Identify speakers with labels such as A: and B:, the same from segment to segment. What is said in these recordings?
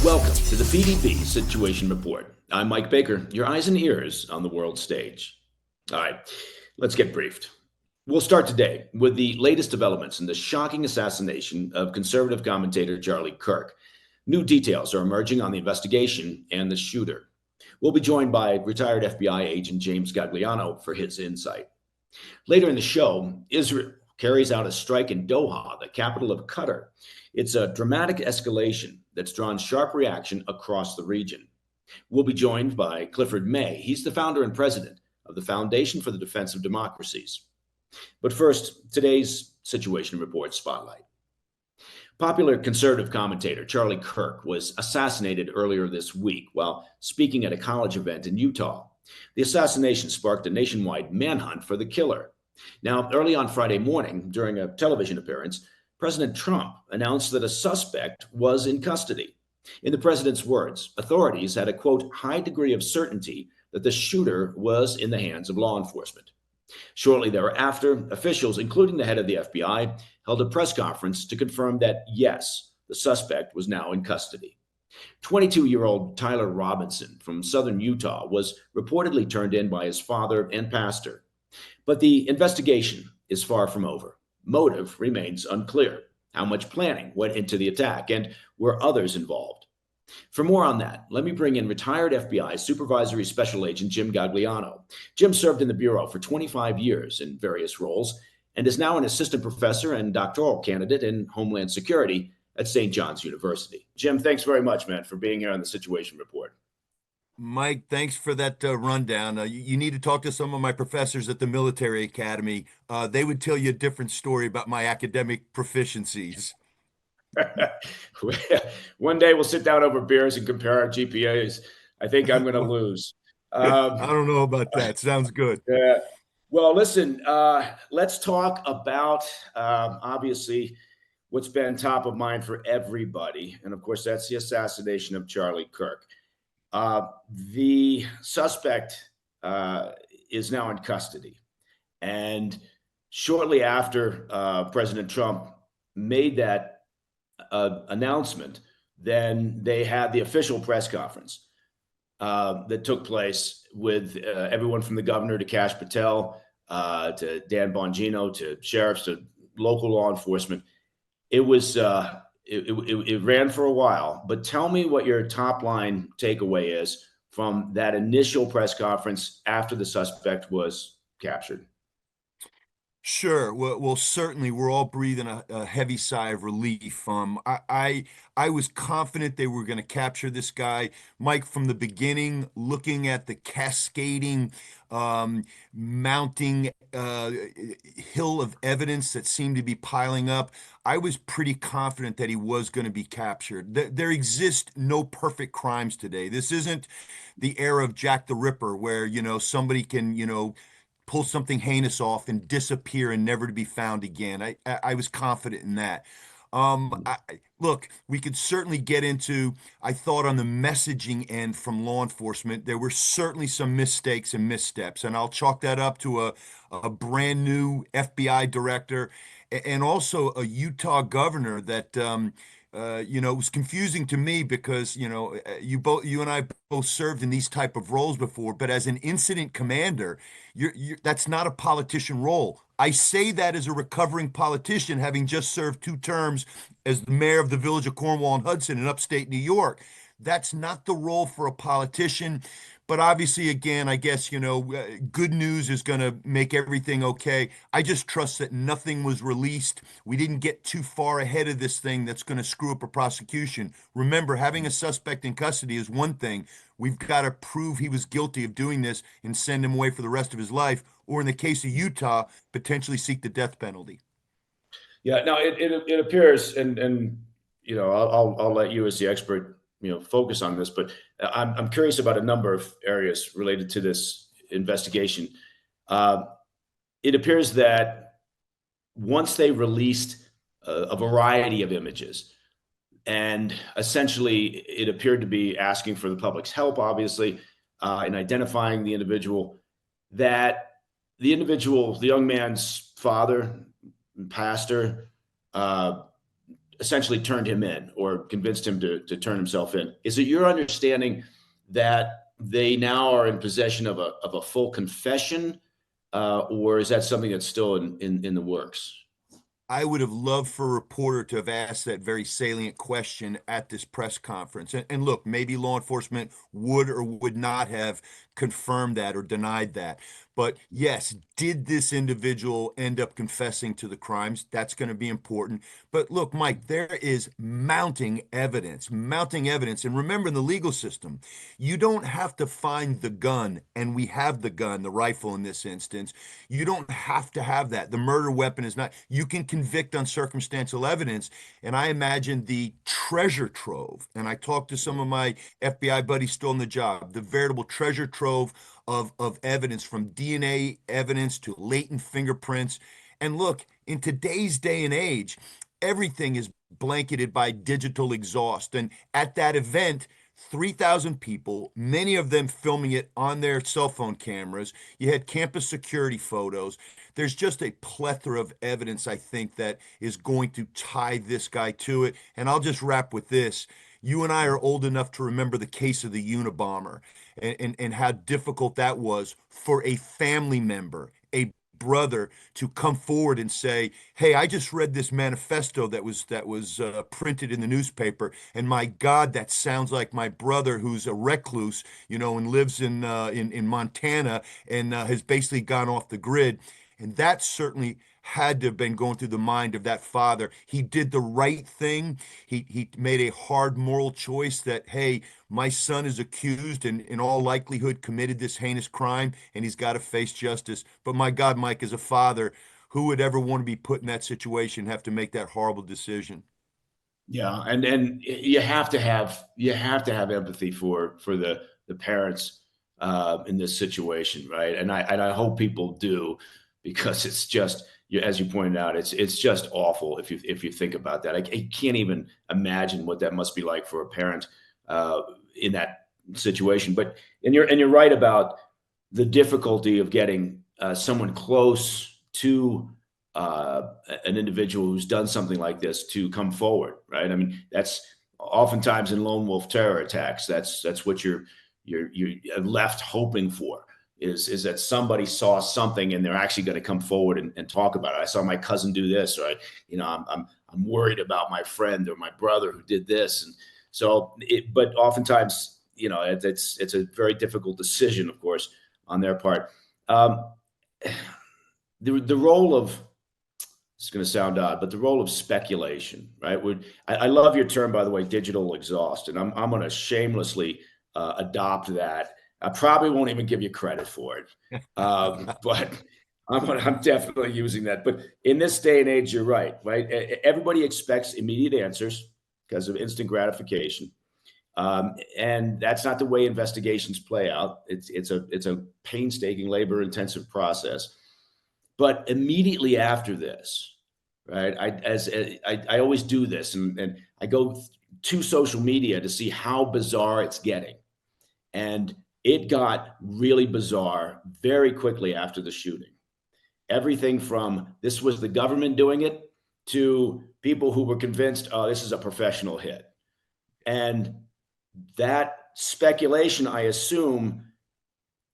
A: Welcome to the PDB Situation Report. I'm Mike Baker, your eyes and ears on the world stage. All right, let's get briefed. We'll start today with the latest developments in the shocking assassination of conservative commentator Charlie Kirk. New details are emerging on the investigation and the shooter. We'll be joined by retired FBI Agent James Gagliano for his insight. Later in the show, Israel carries out a strike in Doha, the capital of Qatar. It's a dramatic escalation that's drawn sharp reaction across the region. We'll be joined by Clifford May. He's the founder and president of the Foundation for the Defense of Democracies. But first, today's Situation Report spotlight. Popular conservative commentator Charlie Kirk was assassinated earlier this week while speaking at a college event in Utah. The assassination sparked a nationwide manhunt for the killer. Now, early on Friday morning, during a television appearance, President Trump announced that a suspect was in custody. In the president's words, authorities had a, quote, high degree of certainty that the shooter was in the hands of law enforcement. Shortly thereafter, officials, including the head of the FBI, held a press conference to confirm that, yes, the suspect was now in custody. 22-year-old Tyler Robinson from southern Utah was reportedly turned in by his father and pastor. But the investigation is far from over. Motive remains unclear. How much planning went into the attack, and were others involved? For more on that, let me bring in retired FBI Supervisory Special Agent Jim Gagliano. Jim served in the Bureau for 25 years in various roles and is now an assistant professor and doctoral candidate in Homeland Security at St. John's University. Jim, thanks very much, man, for being here on the Situation Report.
B: Mike, thanks for that rundown. You need to talk to some of my professors at the military academy. They would tell you a different story about my academic proficiencies.
A: One day we'll sit down over beers and compare our GPAs. I think I'm going to lose.
B: I don't know about that. Sounds good.
A: Yeah. Well, listen, let's talk about obviously what's been top of mind for everybody. And of course, that's the assassination of Charlie Kirk. The suspect is now in custody. And shortly after President Trump made that announcement, then they had the official press conference that took place with everyone from the governor to Kash Patel to Dan Bongino to sheriffs to local law enforcement. It was it ran for a while, but tell me what your top line takeaway is from that initial press conference after the suspect was captured.
B: Sure. Well, certainly we're all breathing a heavy sigh of relief. I was confident they were going to capture this guy, Mike, from the beginning, looking at the cascading, mounting hill of evidence that seemed to be piling up. I was pretty confident that he was going to be captured. There exist no perfect crimes today. This isn't the era of Jack the Ripper where, somebody can, pull something heinous off and disappear and never to be found again. I was confident in that. Look, we could certainly get into, I thought on the messaging end from law enforcement, there were certainly some mistakes and missteps, and I'll chalk that up to a brand new FBI director and also a Utah governor that, it was confusing to me because, you and I both served in these type of roles before, but as an incident commander, that's not a politician role. I say that as a recovering politician, having just served 2 terms as the mayor of the village of Cornwall and Hudson in upstate New York. That's not the role for a politician. But obviously, again, I guess, good news is going to make everything okay. I just trust that nothing was released. We didn't get too far ahead of this thing that's going to screw up a prosecution. Remember, having a suspect in custody is one thing. We've got to prove he was guilty of doing this and send him away for the rest of his life, or in the case of Utah, potentially seek the death penalty.
A: Yeah, now it appears, and I'll let you as the expert focus on this, but I'm curious about a number of areas related to this investigation. It appears that once they released a variety of images, and essentially it appeared to be asking for the public's help, obviously, in identifying the individual, that the individual, the young man's father, pastor, essentially turned him in or convinced him to turn himself in. Is it your understanding that they now are in possession of a full confession, or is that something that's still in the works?
B: I would have loved for a reporter to have asked that very salient question at this press conference. And look, maybe law enforcement would or would not have confirmed that or denied that. But yes, did this individual end up confessing to the crimes? That's going to be important. But look, Mike, there is mounting evidence, mounting evidence. And remember, in the legal system, you don't have to find the gun, and we have the gun, the rifle in this instance. You don't have to have that. The murder weapon is not, you can convict on circumstantial evidence. And I imagine the treasure trove, and I talked to some of my FBI buddies still on the job, the veritable treasure trove of evidence, from DNA evidence to latent fingerprints. And look, in today's day and age, everything is blanketed by digital exhaust. And at that event, 3,000 people, many of them filming it on their cell phone cameras. You had campus security photos. There's just a plethora of evidence, I think, that is going to tie this guy to it. And I'll just wrap with this. You and I are old enough to remember the case of the Unabomber, and how difficult that was for a family member, a brother, to come forward and say, "Hey, I just read this manifesto that was printed in the newspaper, and my God, that sounds like my brother, who's a recluse, and lives in Montana, and has basically gone off the grid." And that certainly had to have been going through the mind of that father. He did the right thing. He made a hard moral choice that, hey, my son is accused and in all likelihood committed this heinous crime, and he's got to face justice. But my God, Mike, as a father, who would ever want to be put in that situation, have to make that horrible decision?
A: Yeah, and you have to have empathy for the parents in this situation, right? And I hope people do, because it's just, as you pointed out, it's just awful if you think about that. I can't even imagine what that must be like for a parent in that situation. But and you're right about the difficulty of getting someone close to an individual who's done something like this to come forward, right? I mean, that's oftentimes in lone wolf terror attacks. That's what you're left hoping for, is that somebody saw something and they're actually going to come forward and talk about it. I saw my cousin do this, or I'm worried about my friend or my brother who did this, and so but oftentimes, it's a very difficult decision, of course, on their part. Um, the role of, it's going to sound odd, but the role of speculation, right? I love your term, by the way, digital exhaust, and I'm going to shamelessly adopt that. I probably won't even give you credit for it, but I'm definitely using that. But in this day and age, you're right, right? Everybody expects immediate answers because of instant gratification, and that's not the way investigations play out. It's a painstaking, labor-intensive process. But immediately after this, right? I always do this, and I go to social media to see how bizarre it's getting, and it got really bizarre very quickly after the shooting. Everything from this was the government doing it to people who were convinced, oh, this is a professional hit, and that speculation, I assume,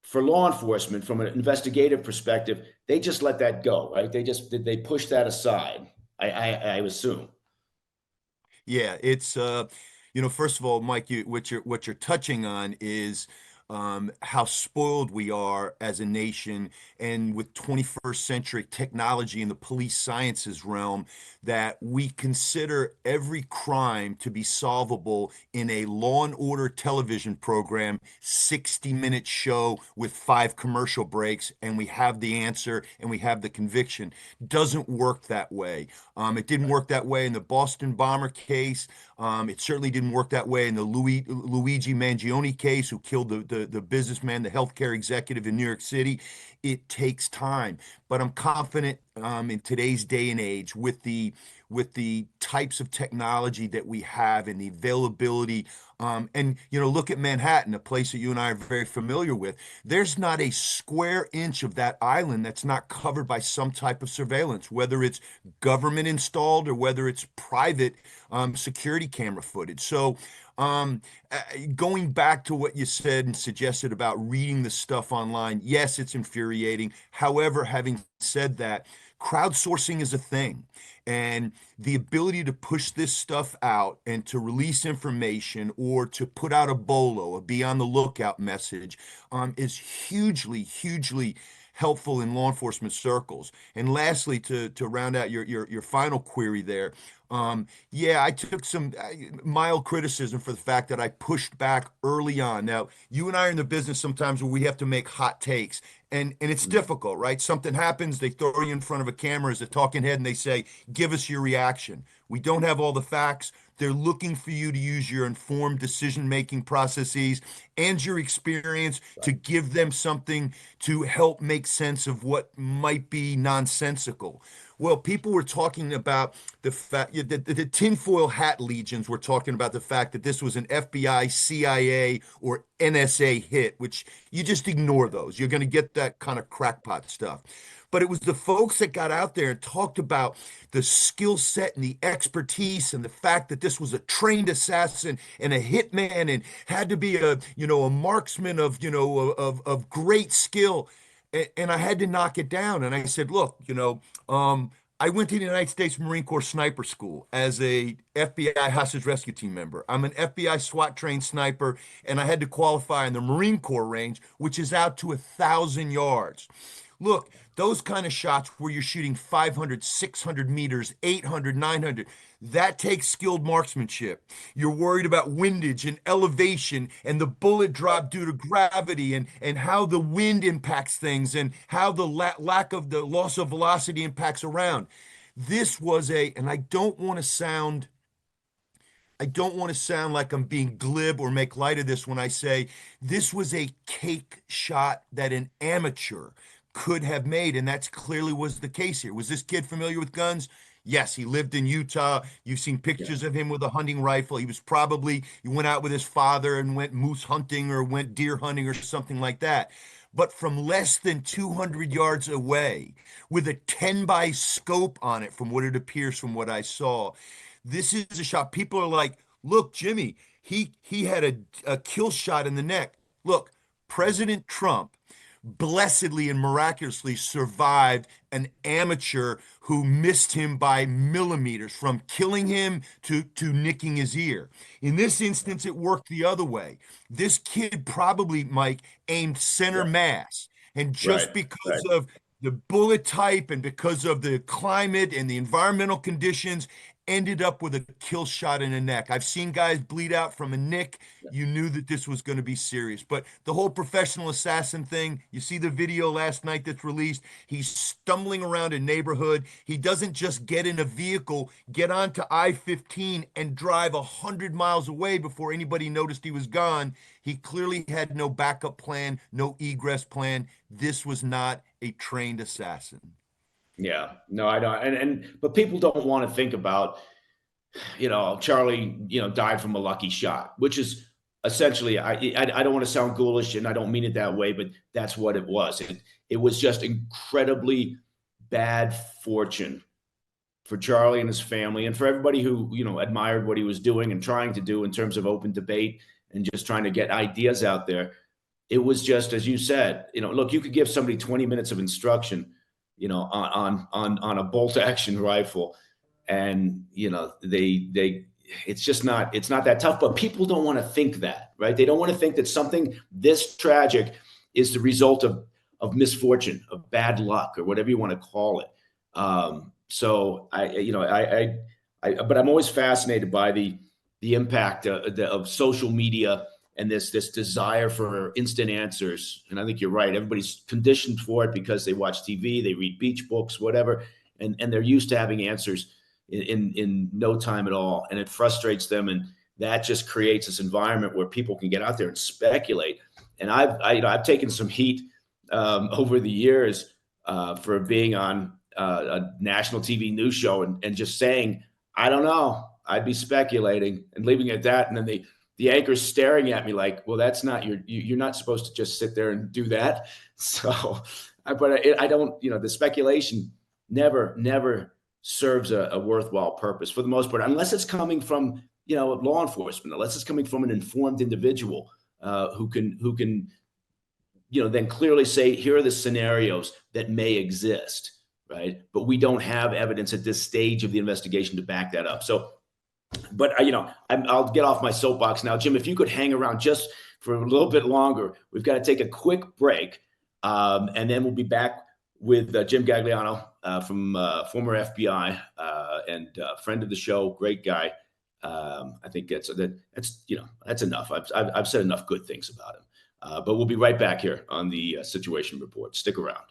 A: for law enforcement, from an investigative perspective, they just let that go, right? They push that aside. I assume.
B: Yeah, it's first of all, Mike, what you're touching on is how spoiled we are as a nation, and with 21st century technology in the police sciences realm, that we consider every crime to be solvable in a Law and Order television program, 60-minute show with 5 commercial breaks, and we have the answer and we have the conviction. Doesn't work that way. It didn't work that way in the Boston bomber case. It certainly didn't work that way in the Luigi Mangione case, who killed the businessman, the healthcare executive in New York City. It takes time, but I'm confident in today's day and age with the types of technology that we have and the availability. And look at Manhattan, a place that you and I are very familiar with. There's not a square inch of that island that's not covered by some type of surveillance, whether it's government installed or whether it's private security camera footage. So um, uh, going back to what you said and suggested about reading the stuff online, yes, it's infuriating. However, having said that, crowdsourcing is a thing. And the ability to push this stuff out and to release information or to put out a bolo, a be on the lookout message, is hugely, hugely helpful in law enforcement circles. And lastly, to round out your final query there, yeah, I took some mild criticism for the fact that I pushed back early on. Now, you and I are in the business sometimes where we have to make hot takes, and it's difficult, right? Something happens, they throw you in front of a camera as a talking head, and they say, "Give us your reaction." We don't have all the facts. They're looking for you to use your informed decision-making processes and your experience to give them something to help make sense of what might be nonsensical. Well, people were talking about the fact that the tinfoil hat legions were talking about the fact that this was an FBI, CIA, or NSA hit, which you just ignore those. You're going to get that kind of crackpot stuff. But it was the folks that got out there and talked about the skill set and the expertise and the fact that this was a trained assassin and a hitman and had to be a marksman of great skill. And I had to knock it down. And I said, look, I went to the United States Marine Corps Sniper School as a FBI hostage rescue team member. I'm an FBI SWAT trained sniper, and I had to qualify in the Marine Corps range, which is out to 1,000 yards. Look, those kind of shots where you're shooting 500, 600 meters, 800, 900, that takes skilled marksmanship. You're worried about windage and elevation and the bullet drop due to gravity and how the wind impacts things and how the lack of the loss of velocity impacts around. This was and I don't want to sound like I'm being glib or make light of this when I say this was a cake shot that an amateur could have made, and that's clearly was the case here. Was this kid familiar with guns? Yes, he lived in Utah. You've seen
A: Yeah.
B: pictures of him with a hunting rifle. He went out with his father and went moose hunting or went deer hunting or something like that. But from less than 200 yards away, with a 10 by scope on it, from what it appears from what I saw, this is a shot. People are like, look, Jimmy, he had a kill shot in the neck. Look, President Trump blessedly and miraculously survived an amateur who missed him by millimeters from killing him to nicking his ear. In this instance, it worked the other way. This kid probably, Mike, aimed center
A: Yeah.
B: mass. And
A: Right.
B: just because
A: Right.
B: of the bullet type and because of the climate and the environmental conditions, ended up with a kill shot in the neck. I've seen guys bleed out from a nick. You knew that this was going to be serious. But the whole professional assassin thing, you see the video last night that's released. He's stumbling around a neighborhood. He doesn't just get in a vehicle, get onto I-15 and drive 100 miles away before anybody noticed he was gone. He clearly had no backup plan, no egress plan. This was not a trained assassin.
A: Yeah. No, I don't. But people don't want to think about, Charlie, died from a lucky shot, which is essentially, I don't want to sound ghoulish and I don't mean it that way, but that's what it was. It was just incredibly bad fortune for Charlie and his family and for everybody who, admired what he was doing and trying to do in terms of open debate and just trying to get ideas out there. It was just, as you said, look, you could give somebody 20 minutes of instruction, on a bolt action rifle, and it's not that tough. But people don't want to think that, right? They don't want to think that something this tragic is the result of misfortune, of bad luck, or whatever you want to call it. So but I'm always fascinated by the impact of social media and this desire for instant answers. And I think you're right. Everybody's conditioned for it because they watch TV, they read beach books, whatever, and they're used to having answers in no time at all. And it frustrates them. And that just creates this environment where people can get out there and speculate. And I've taken some heat over the years for being on a national TV news show and just saying, I don't know, I'd be speculating and leaving it at that. And then the anchor's staring at me like, well, that's not you're not supposed to just sit there and do that. So, I don't, the speculation never serves a worthwhile purpose for the most part, unless it's coming from, law enforcement, unless it's coming from an informed individual who can, then clearly say, here are the scenarios that may exist, right? But we don't have evidence at this stage of the investigation to back that up. So, but I'll get off my soapbox now. Jim, if you could hang around just for a little bit longer, we've got to take a quick break, and then we'll be back with Jim Gagliano from former FBI and friend of the show, great guy. I think that's enough. I've said enough good things about him. But we'll be right back here on the Situation Report. Stick around.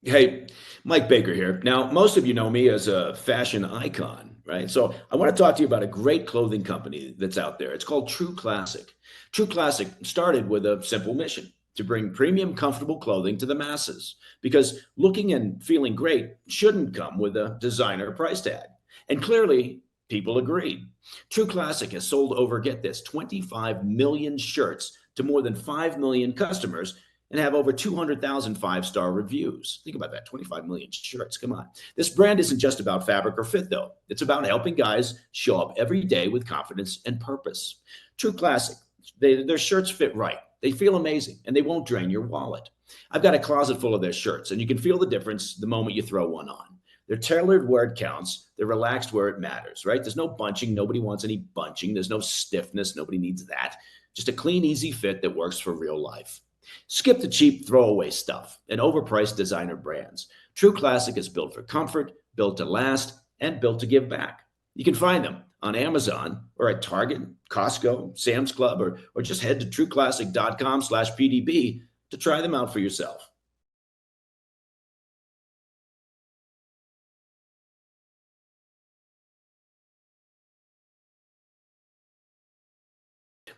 A: Hey, Mike Baker here. Now, most of you know me as a fashion icon, right? So I want to talk to you about a great clothing company that's out there. It's called True Classic. True Classic started with a simple mission: to bring premium, comfortable clothing to the masses, because looking and feeling great shouldn't come with a designer price tag. And clearly, people agreed. True Classic has sold over, get this, 25 million shirts to more than 5 million customers and have over 200,000 five-star reviews. Think about that, 25 million shirts, come on. This brand isn't just about fabric or fit, though. It's about helping guys show up every day with confidence and purpose. True Classic, their shirts fit right. They feel amazing, and they won't drain your wallet. I've got a closet full of their shirts, and you can feel the difference the moment you throw one on. They're tailored where it counts. They're relaxed where it matters, right? There's no bunching. Nobody wants any bunching. There's no stiffness. Nobody needs that. Just a clean, easy fit that works for real life. Skip the cheap throwaway stuff and overpriced designer brands. True Classic is built for comfort, built to last, and built to give back. You can find them on Amazon or at Target, Costco, Sam's Club, or just head to trueclassic.com/PDB to try them out for yourself.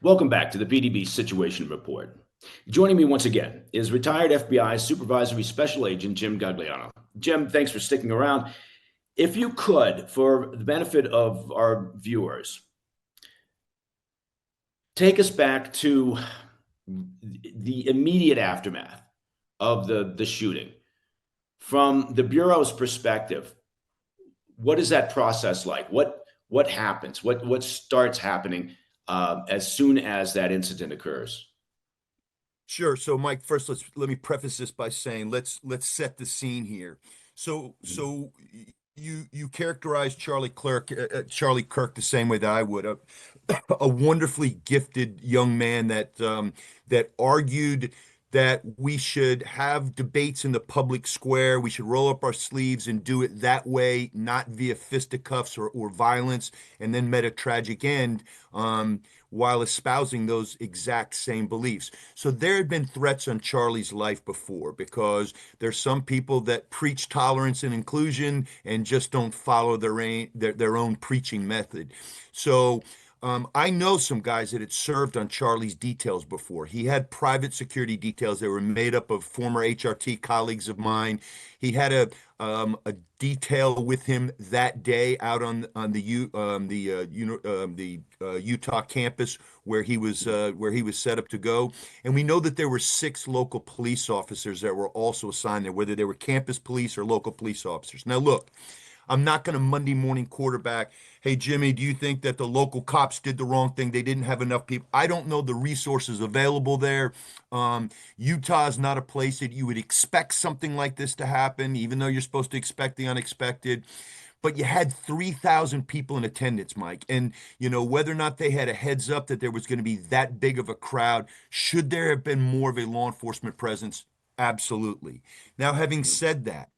A: Welcome back to the PDB Situation Report. Joining me once again is retired FBI Supervisory Special Agent Jim Gagliano. Jim, thanks for sticking around. If you could, for the benefit of our viewers, take us back to the immediate aftermath of the shooting. From the Bureau's perspective, what is that process like? What happens? What starts happening as soon as that incident occurs?
B: Sure. So, Mike, first let me preface this by saying let's set the scene here. So you characterize Charlie Kirk the same way that I would, a wonderfully gifted young man that argued that we should have debates in the public square. We should roll up our sleeves and do it that way, not via fisticuffs or violence, and then met a tragic end while espousing those exact same beliefs. So there had been threats on Charlie's life before, because there's some people that preach tolerance and inclusion and just don't follow their own preaching method. So I know some guys that had served on Charlie's details before. He had private security details that were made up of former HRT colleagues of mine. He had a detail with him that day out on the Utah campus where he was set up to go. And we know that there were 6 local police officers that were also assigned there, whether they were campus police or local police officers. Now, look, I'm not going to Monday morning quarterback, hey, Jimmy, do you think that the local cops did the wrong thing? They didn't have enough people. I don't know the resources available there. Utah is not a place that you would expect something like this to happen, even though you're supposed to expect the unexpected. But you had 3,000 people in attendance, Mike. And, whether or not they had a heads up that there was going to be that big of a crowd, should there have been more of a law enforcement presence? Absolutely. Now, having said that,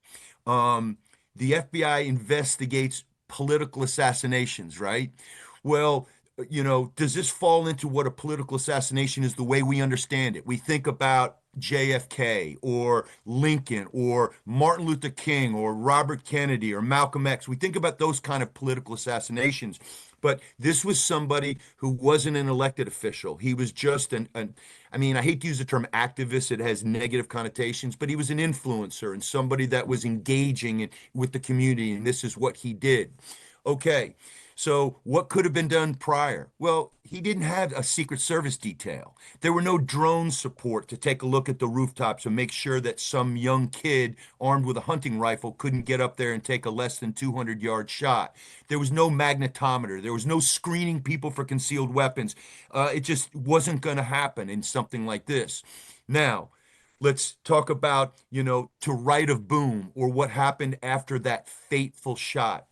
B: the FBI investigates political assassinations, right? Well, does this fall into what a political assassination is the way we understand it? We think about JFK or Lincoln or Martin Luther King or Robert Kennedy or Malcolm X. We think about those kind of political assassinations. But this was somebody who wasn't an elected official. He was just I mean, I hate to use the term activist, it has negative connotations, but he was an influencer and somebody that was engaging with the community, and this is what he did. Okay, so what could have been done prior? Well, he didn't have a Secret Service detail. There were no drone support to take a look at the rooftops and make sure that some young kid armed with a hunting rifle couldn't get up there and take a less than 200-yard shot. There was no magnetometer. There was no screening people for concealed weapons. It just wasn't going to happen in something like this. Now, let's talk about, to right of boom or what happened after that fateful shot.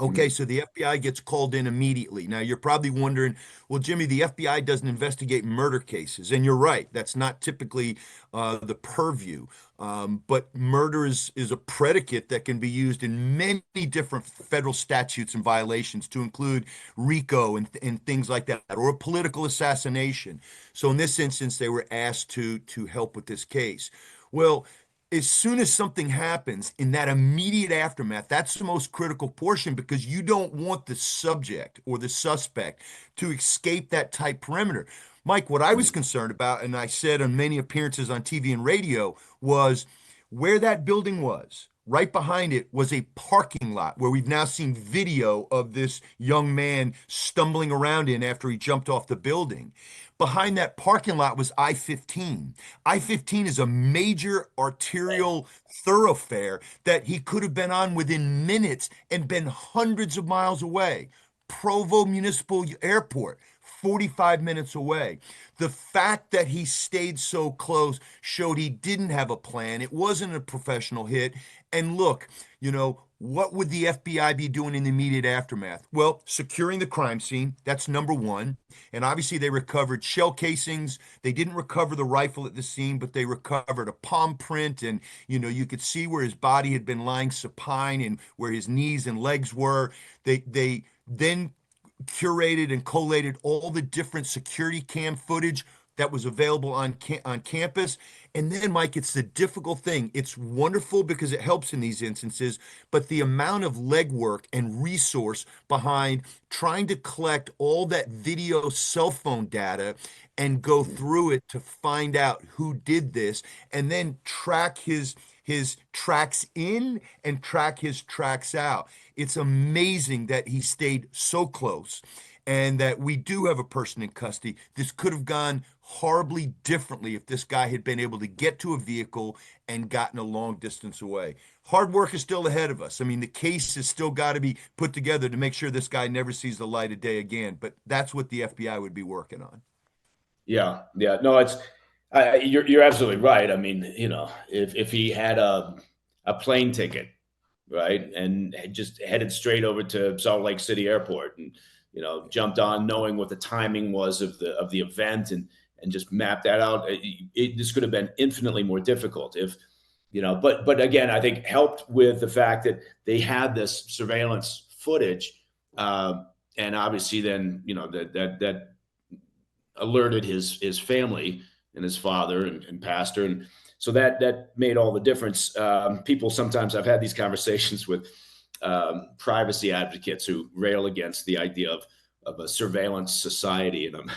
B: Okay,
A: Mhm.
B: so the FBI gets called in immediately. Now, you're probably wondering, well, Jimmy, the FBI doesn't investigate murder cases. And you're right, that's not typically the purview. But murder is a predicate that can be used in many different federal statutes and violations, to include RICO and things like that, or a political assassination. So in this instance, they were asked to help with this case. Well, as soon as something happens in that immediate aftermath, that's the most critical portion, because you don't want the subject or the suspect to escape that tight perimeter. Mike, what I was concerned about, and I said on many appearances on TV and radio, was where that building was. Right behind it was a parking lot where we've now seen video of this young man stumbling around in after he jumped off the building. Behind that parking lot was I-15. I-15 is a major arterial thoroughfare that he could have been on within minutes and been hundreds of miles away. Provo Municipal Airport, 45 minutes away. The fact that he stayed so close showed he didn't have a plan. It wasn't a professional hit. And look, what would the FBI be doing in the immediate aftermath? Well, securing the crime scene, that's number one. And obviously, they recovered shell casings. They didn't recover the rifle at the scene, but they recovered a palm print. And, you could see where his body had been lying supine and where his knees and legs were. They then curated and collated all the different security cam footage that was available on campus. And then, Mike, it's the difficult thing. It's wonderful because it helps in these instances, but the amount of legwork and resource behind trying to collect all that video cell phone data and go through it to find out who did this, and then track his tracks in and track his tracks out. It's amazing that he stayed so close and that we do have a person in custody. This could have gone horribly differently if this guy had been able to get to a vehicle and gotten a long distance away. Hard work is still ahead of us. I mean, the case has still got to be put together to make sure this guy never sees the light of day again, but that's what the FBI would be working on.
A: Yeah, yeah. No, you're absolutely right. I mean, if he had a plane ticket, right, and had just headed straight over to Salt Lake City Airport, and jumped on knowing what the timing was of the event, and just mapped that out, this could have been infinitely more difficult if but again, I think helped with the fact that they had this surveillance footage, and obviously then that alerted his family and his father and pastor, and so that made all the difference. People sometimes, I've had these conversations with privacy advocates who rail against the idea of a surveillance society, and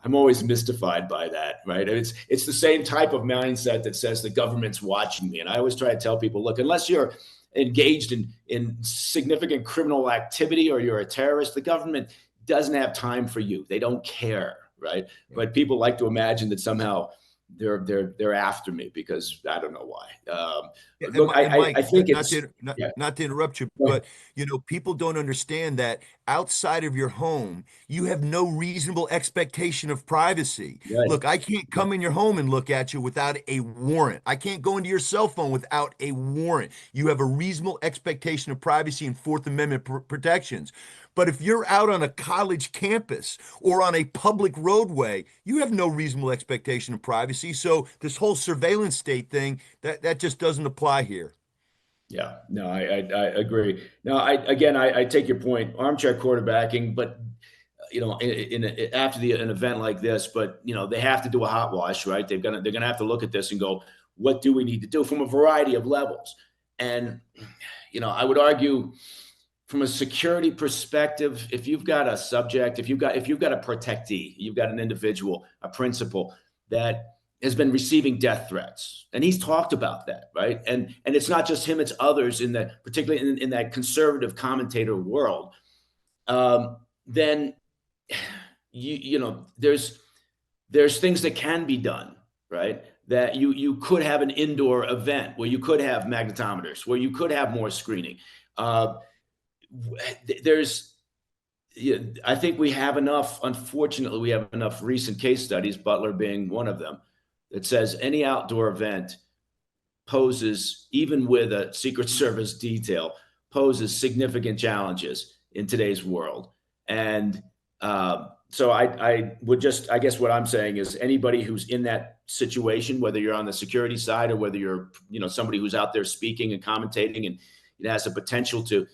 A: I'm always mystified by that. Right? It's the same type of mindset that says the government's watching me, and I always try to tell people, look, unless you're engaged in significant criminal activity or you're a terrorist, the government doesn't have time for you. They don't care. Right.
B: Yeah.
A: But people like to imagine that somehow they're after me because I don't know why.
B: Yeah,
A: Look,
B: and Mike,
A: I think
B: not
A: it's
B: to not,
A: yeah.
B: not to interrupt you,
A: Go ahead.
B: but people don't understand that outside of your home, you have no reasonable expectation of privacy.
A: Right.
B: Look, I can't
A: Right.
B: come in your home and look at you without a warrant. I can't go into your cell phone without a warrant. You have a reasonable expectation of privacy and Fourth Amendment protections. But if you're out on a college campus or on a public roadway, you have no reasonable expectation of privacy. So this whole surveillance state thing, that just doesn't apply here.
A: Yeah. No, I agree. Now, I take your point, armchair quarterbacking, but after an event like this, but they have to do a hot wash, right? They're gonna have to look at this and go, what do we need to do from a variety of levels? And I would argue, from a security perspective, if you've got a subject, if you've got a protectee, you've got an individual, a principal that has been receiving death threats, and he's talked about that, right? And it's not just him; it's others in that, particularly in that conservative commentator world. Then there's things that can be done, right? That you could have an indoor event where you could have magnetometers, where you could have more screening. Uh, there's Yeah, I think we have enough. Unfortunately, we have enough recent case studies, Butler being one of them, that says any outdoor event poses, even with a Secret Service detail, poses significant challenges in today's world. And so I would just, I guess what I'm saying is anybody who's in that situation, whether you're on the security side or whether you're, somebody who's out there speaking and commentating and it has the potential to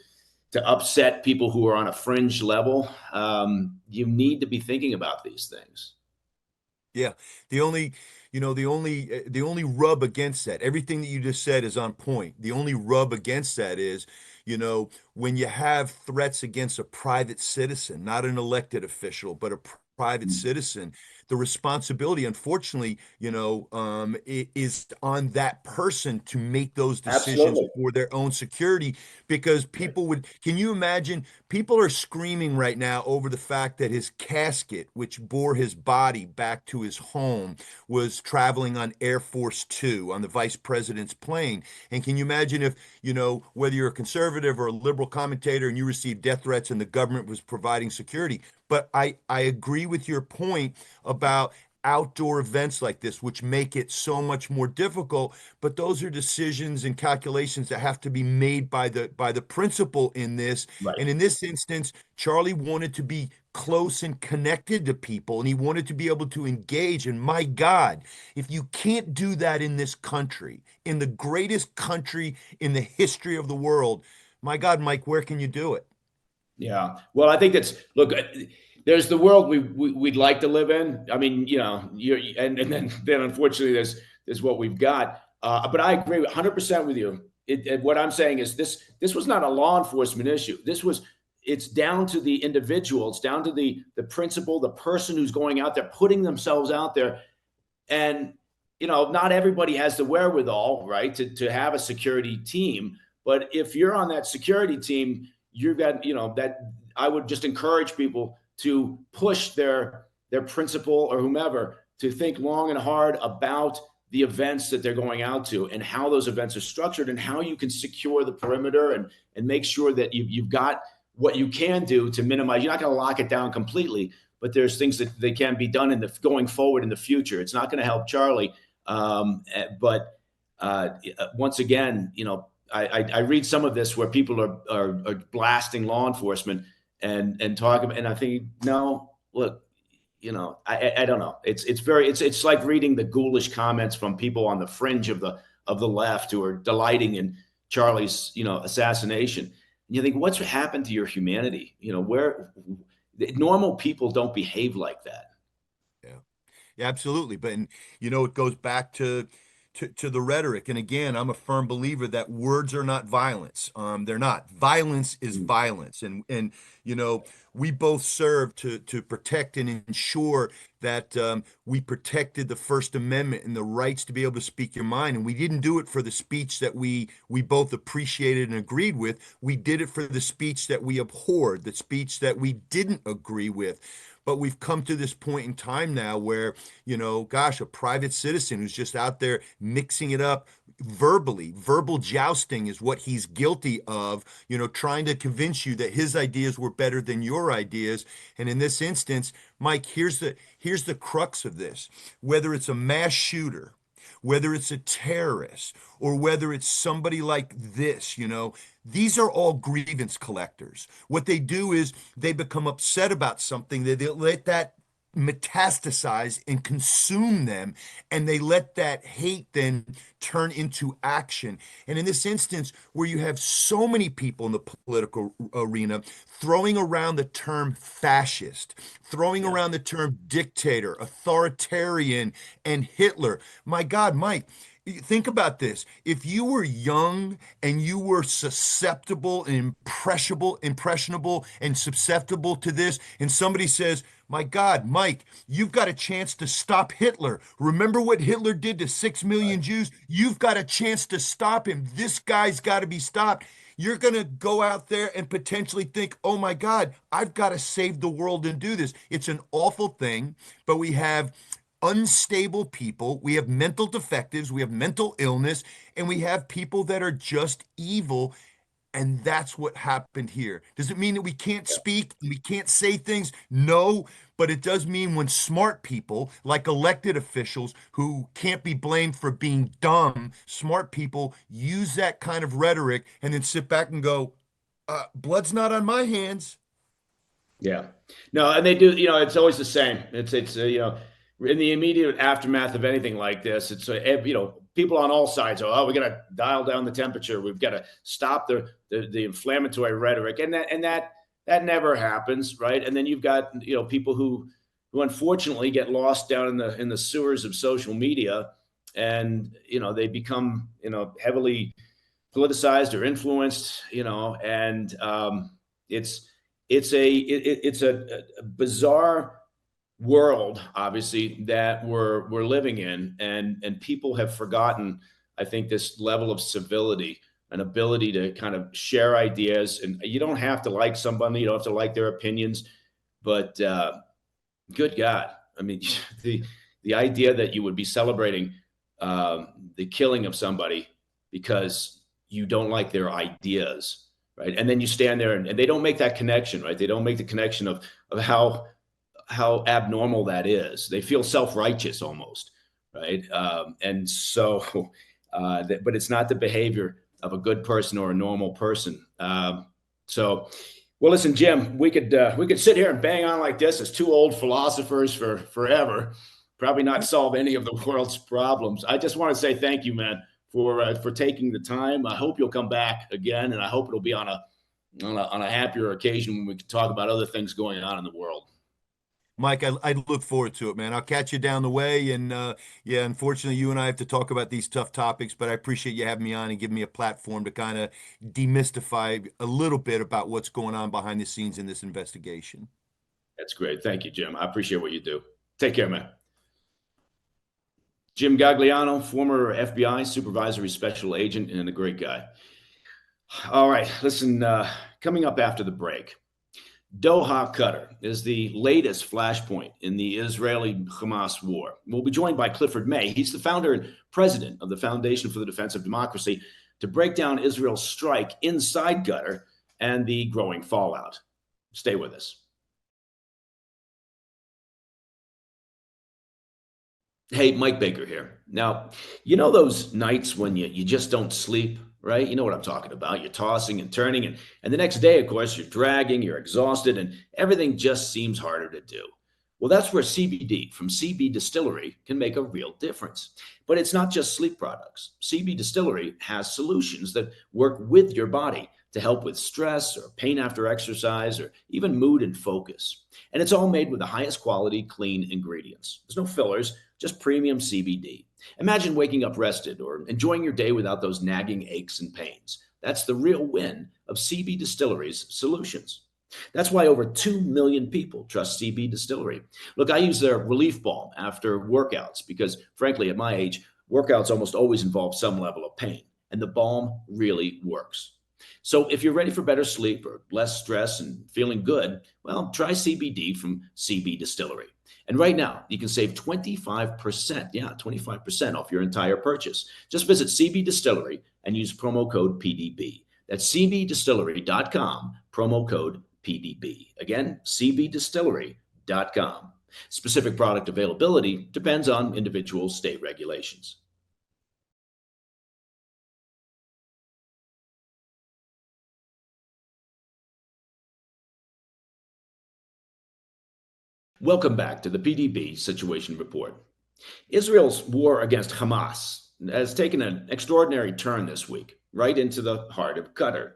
A: upset people who are on a fringe level, you need to be thinking about these things.
B: Yeah. The only, the only rub against that, everything that you just said is on point. The only rub against that is, when you have threats against a private citizen, not an elected official, but a private citizen, the responsibility, unfortunately, is on that person to make those decisions
A: Absolutely.
B: for their own security. Because can you imagine? People are screaming right now over the fact that his casket, which bore his body back to his home, was traveling on Air Force Two on the vice president's plane. And can you imagine if, whether you're a conservative or a liberal commentator and you receive death threats and the government was providing security? But I agree with your point about outdoor events like this, which make it so much more difficult. But those are decisions and calculations that have to be made by the principal in this.
A: Right.
B: And in this instance, Charlie wanted to be close and connected to people, and he wanted to be able to engage. And my God, if you can't do that in this country, in the greatest country in the history of the world, my God, Mike, where can you do it?
A: Yeah. Well, I think look. There's the world we'd like to live in. I mean, and then unfortunately there's what we've got. But I agree 100% with you. What I'm saying is this was not a law enforcement issue. It's down to the individual. It's down to the principal, the person who's going out there, putting themselves out there. And not everybody has the wherewithal, right, to have a security team. But if you're on that security team, you've got, that I would just encourage people to push their principal or whomever to think long and hard about the events that they're going out to and how those events are structured and how you can secure the perimeter and make sure that you've got what you can do to minimize. You're not going to lock it down completely, but there's things that they can be done going forward in the future. It's not going to help Charlie, but once again, I read some of this where people are blasting law enforcement and talking, and I think, no, look, I don't know. It's like reading the ghoulish comments from people on the fringe of the left who are delighting in Charlie's assassination. And you think, what's happened to your humanity? Where normal people don't behave like that.
B: Yeah, yeah, absolutely. But it goes back to the rhetoric. And again, I'm a firm believer that words are not violence. They're not. Violence is violence. And we both serve to protect and ensure that we protected the First Amendment and the rights to be able to speak your mind. And we didn't do it for the speech that we both appreciated and agreed with. We did it for the speech that we abhorred, the speech that we didn't agree with. But we've come to this point in time now where, gosh, a private citizen who's just out there mixing it up verbally, verbal jousting is what he's guilty of, trying to convince you that his ideas were better than your ideas. And in this instance, Mike, here's the crux of this. Whether it's a mass shooter, whether it's a terrorist, or whether it's somebody like this, these are all grievance collectors. What they do is they become upset about something, they let that metastasize and consume them, and they let that hate then turn into action. And in this instance, where you have so many people in the political arena throwing around the term fascist, throwing around the term dictator, authoritarian, and Hitler, my God, Mike, Think about this. If you were young and you were susceptible and impressionable and susceptible to this, and somebody says, my God, Mike, you've got a chance to stop Hitler. Remember what Hitler did to 6 million Jews? You've got a chance to stop him. This guy's got to be stopped. You're going to go out there and potentially think, oh my God, I've got to save the world and do this. It's an awful thing, but we have unstable people, we have mental defectives, we have mental illness, and we have people that are just evil. And that's what happened here. Does it mean that we can't speak and we can't say things? No, but it does mean when smart people, like elected officials who can't be blamed for being dumb, smart people use that kind of rhetoric and then sit back and go, blood's not on my hands.
A: Yeah. No, and they do, it's always the same. It's in the immediate aftermath of anything like this, people on all sides are, oh, we got to dial down the temperature. We've got to stop the inflammatory rhetoric. And that never happens, right? And then you've got, people who unfortunately get lost down in the sewers of social media, and, they become, heavily politicized or influenced, and it's a bizarre world, obviously, that we're living in, and people have forgotten, I think, this level of civility, an ability to kind of share ideas. And you don't have to like somebody, you don't have to like their opinions, but good God, I mean, the idea that you would be celebrating the killing of somebody because you don't like their ideas, right? And then you stand there and they don't make that connection, right? They don't make the connection of how abnormal that is. They feel self-righteous almost, right? And so, but it's not the behavior of a good person or a normal person. Well, listen, Jim, we could sit here and bang on like this as two old philosophers for forever, probably not solve any of the world's problems. I just want to say thank you, man, for taking the time. I hope you'll come back again, and I hope it'll be on a happier occasion when we can talk about other things going on in the world.
B: Mike, I look forward to it, man. I'll catch you down the way. And yeah, unfortunately, you and I have to talk about these tough topics, but I appreciate you having me on and giving me a platform to kind of demystify a little bit about what's going on behind the scenes in this investigation.
A: That's great. Thank you, Jim. I appreciate what you do. Take care, man. Jim Gagliano, former FBI supervisory special agent and a great guy. All right, listen, coming up after the break, Doha, Qatar is the latest flashpoint in the Israeli-Hamas war. We'll be joined by Clifford May. He's the founder and president of the Foundation for the Defense of Democracy to break down Israel's strike inside Qatar and the growing fallout. Stay with us. Hey, Mike Baker here. Now, those nights when you just don't sleep, right? You know what I'm talking about. You're tossing and turning, and the next day, of course, you're dragging, you're exhausted, and everything just seems harder to do. Well, that's where CBD from CB Distillery can make a real difference. But it's not just sleep products. CB Distillery has solutions that work with your body to help with stress or pain after exercise or even mood and focus. And it's all made with the highest quality, clean ingredients. There's no fillers, just premium CBD. Imagine waking up rested or enjoying your day without those nagging aches and pains. That's the real win of CB Distillery's solutions. That's why over 2 million people trust CB Distillery. Look, I use their relief balm after workouts because, frankly, at my age, workouts almost always involve some level of pain, and the balm really works. So if you're ready for better sleep or less stress and feeling good, well, try CBD from CB Distillery. And right now, you can save 25%, 25% off your entire purchase. Just visit CB Distillery and use promo code PDB. That's cbdistillery.com, promo code PDB. Again, cbdistillery.com. Specific product availability depends on individual state regulations. Welcome back to the PDB Situation Report. Israel's war against Hamas has taken an extraordinary turn this week, right into the heart of Qatar.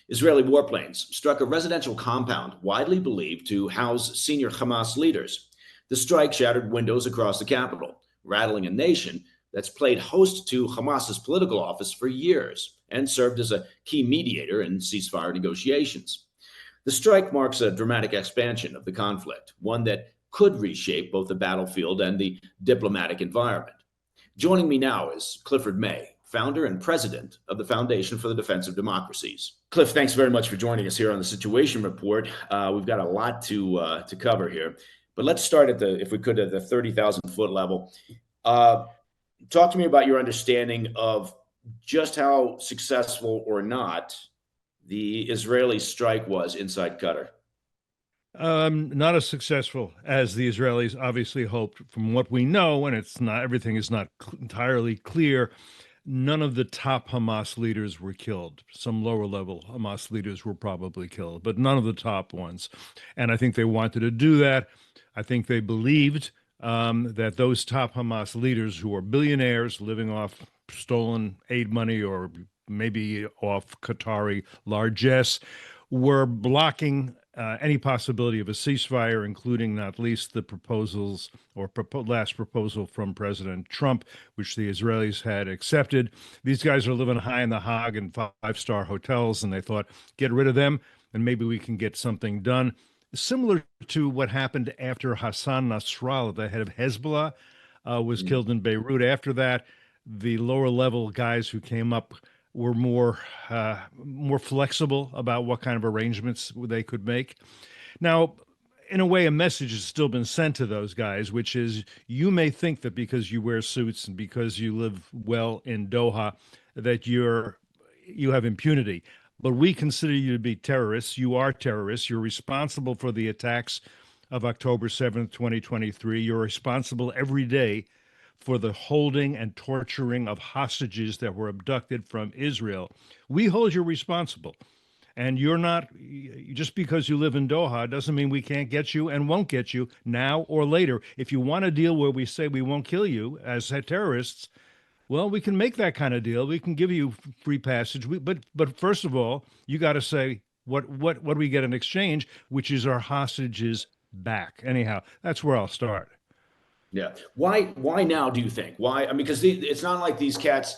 A: Israeli warplanes struck a residential compound widely believed to house senior Hamas leaders. The strike shattered windows across the capital, rattling a nation that's played host to Hamas's political office for years and served as a key mediator in ceasefire negotiations. The strike marks a dramatic expansion of the conflict, one that could reshape both the battlefield and the diplomatic environment. Joining me now is Clifford May, founder and president of the Foundation for the Defense of Democracies. Cliff, thanks very much for joining us here on the Situation Report. We've got a lot to cover here, but let's start at if we could, at the 30,000-foot level. Talk to me about your understanding of just how successful or not the Israeli strike was inside Qatar.
C: Not as successful as the Israelis obviously hoped. From what we know, and it's not everything is not entirely clear, none of the top Hamas leaders were killed. Some lower level Hamas leaders were probably killed, but none of the top ones. And I think they wanted to do that. I think they believed that those top Hamas leaders, who are billionaires living off stolen aid money or maybe off Qatari largesse, were blocking any possibility of a ceasefire, including not least the proposals or last proposal from President Trump, which the Israelis had accepted. These guys are living high in the hog in five-star hotels, and they thought, get rid of them, and maybe we can get something done. Similar to what happened after Hassan Nasrallah, the head of Hezbollah, was killed in Beirut. After that, the lower level guys who came up were more flexible about what kind of arrangements they could make. Now, in a way, a message has still been sent to those guys, which is, you may think that because you wear suits and because you live well in Doha, that you have impunity. But we consider you to be terrorists. You are terrorists. You're responsible for the attacks of October 7th, 2023. You're responsible every day for the holding and torturing of hostages that were abducted from Israel. We hold you responsible. And you're not, just because you live in Doha doesn't mean we can't get you and won't get you now or later. If you want a deal where we say we won't kill you as terrorists, well, we can make that kind of deal. We can give you free passage. But first of all, you got to say what do we get in exchange, which is our hostages back. Anyhow, that's where I'll start.
A: Yeah. Why now, do you think? Why? I mean, because it's not like these cats,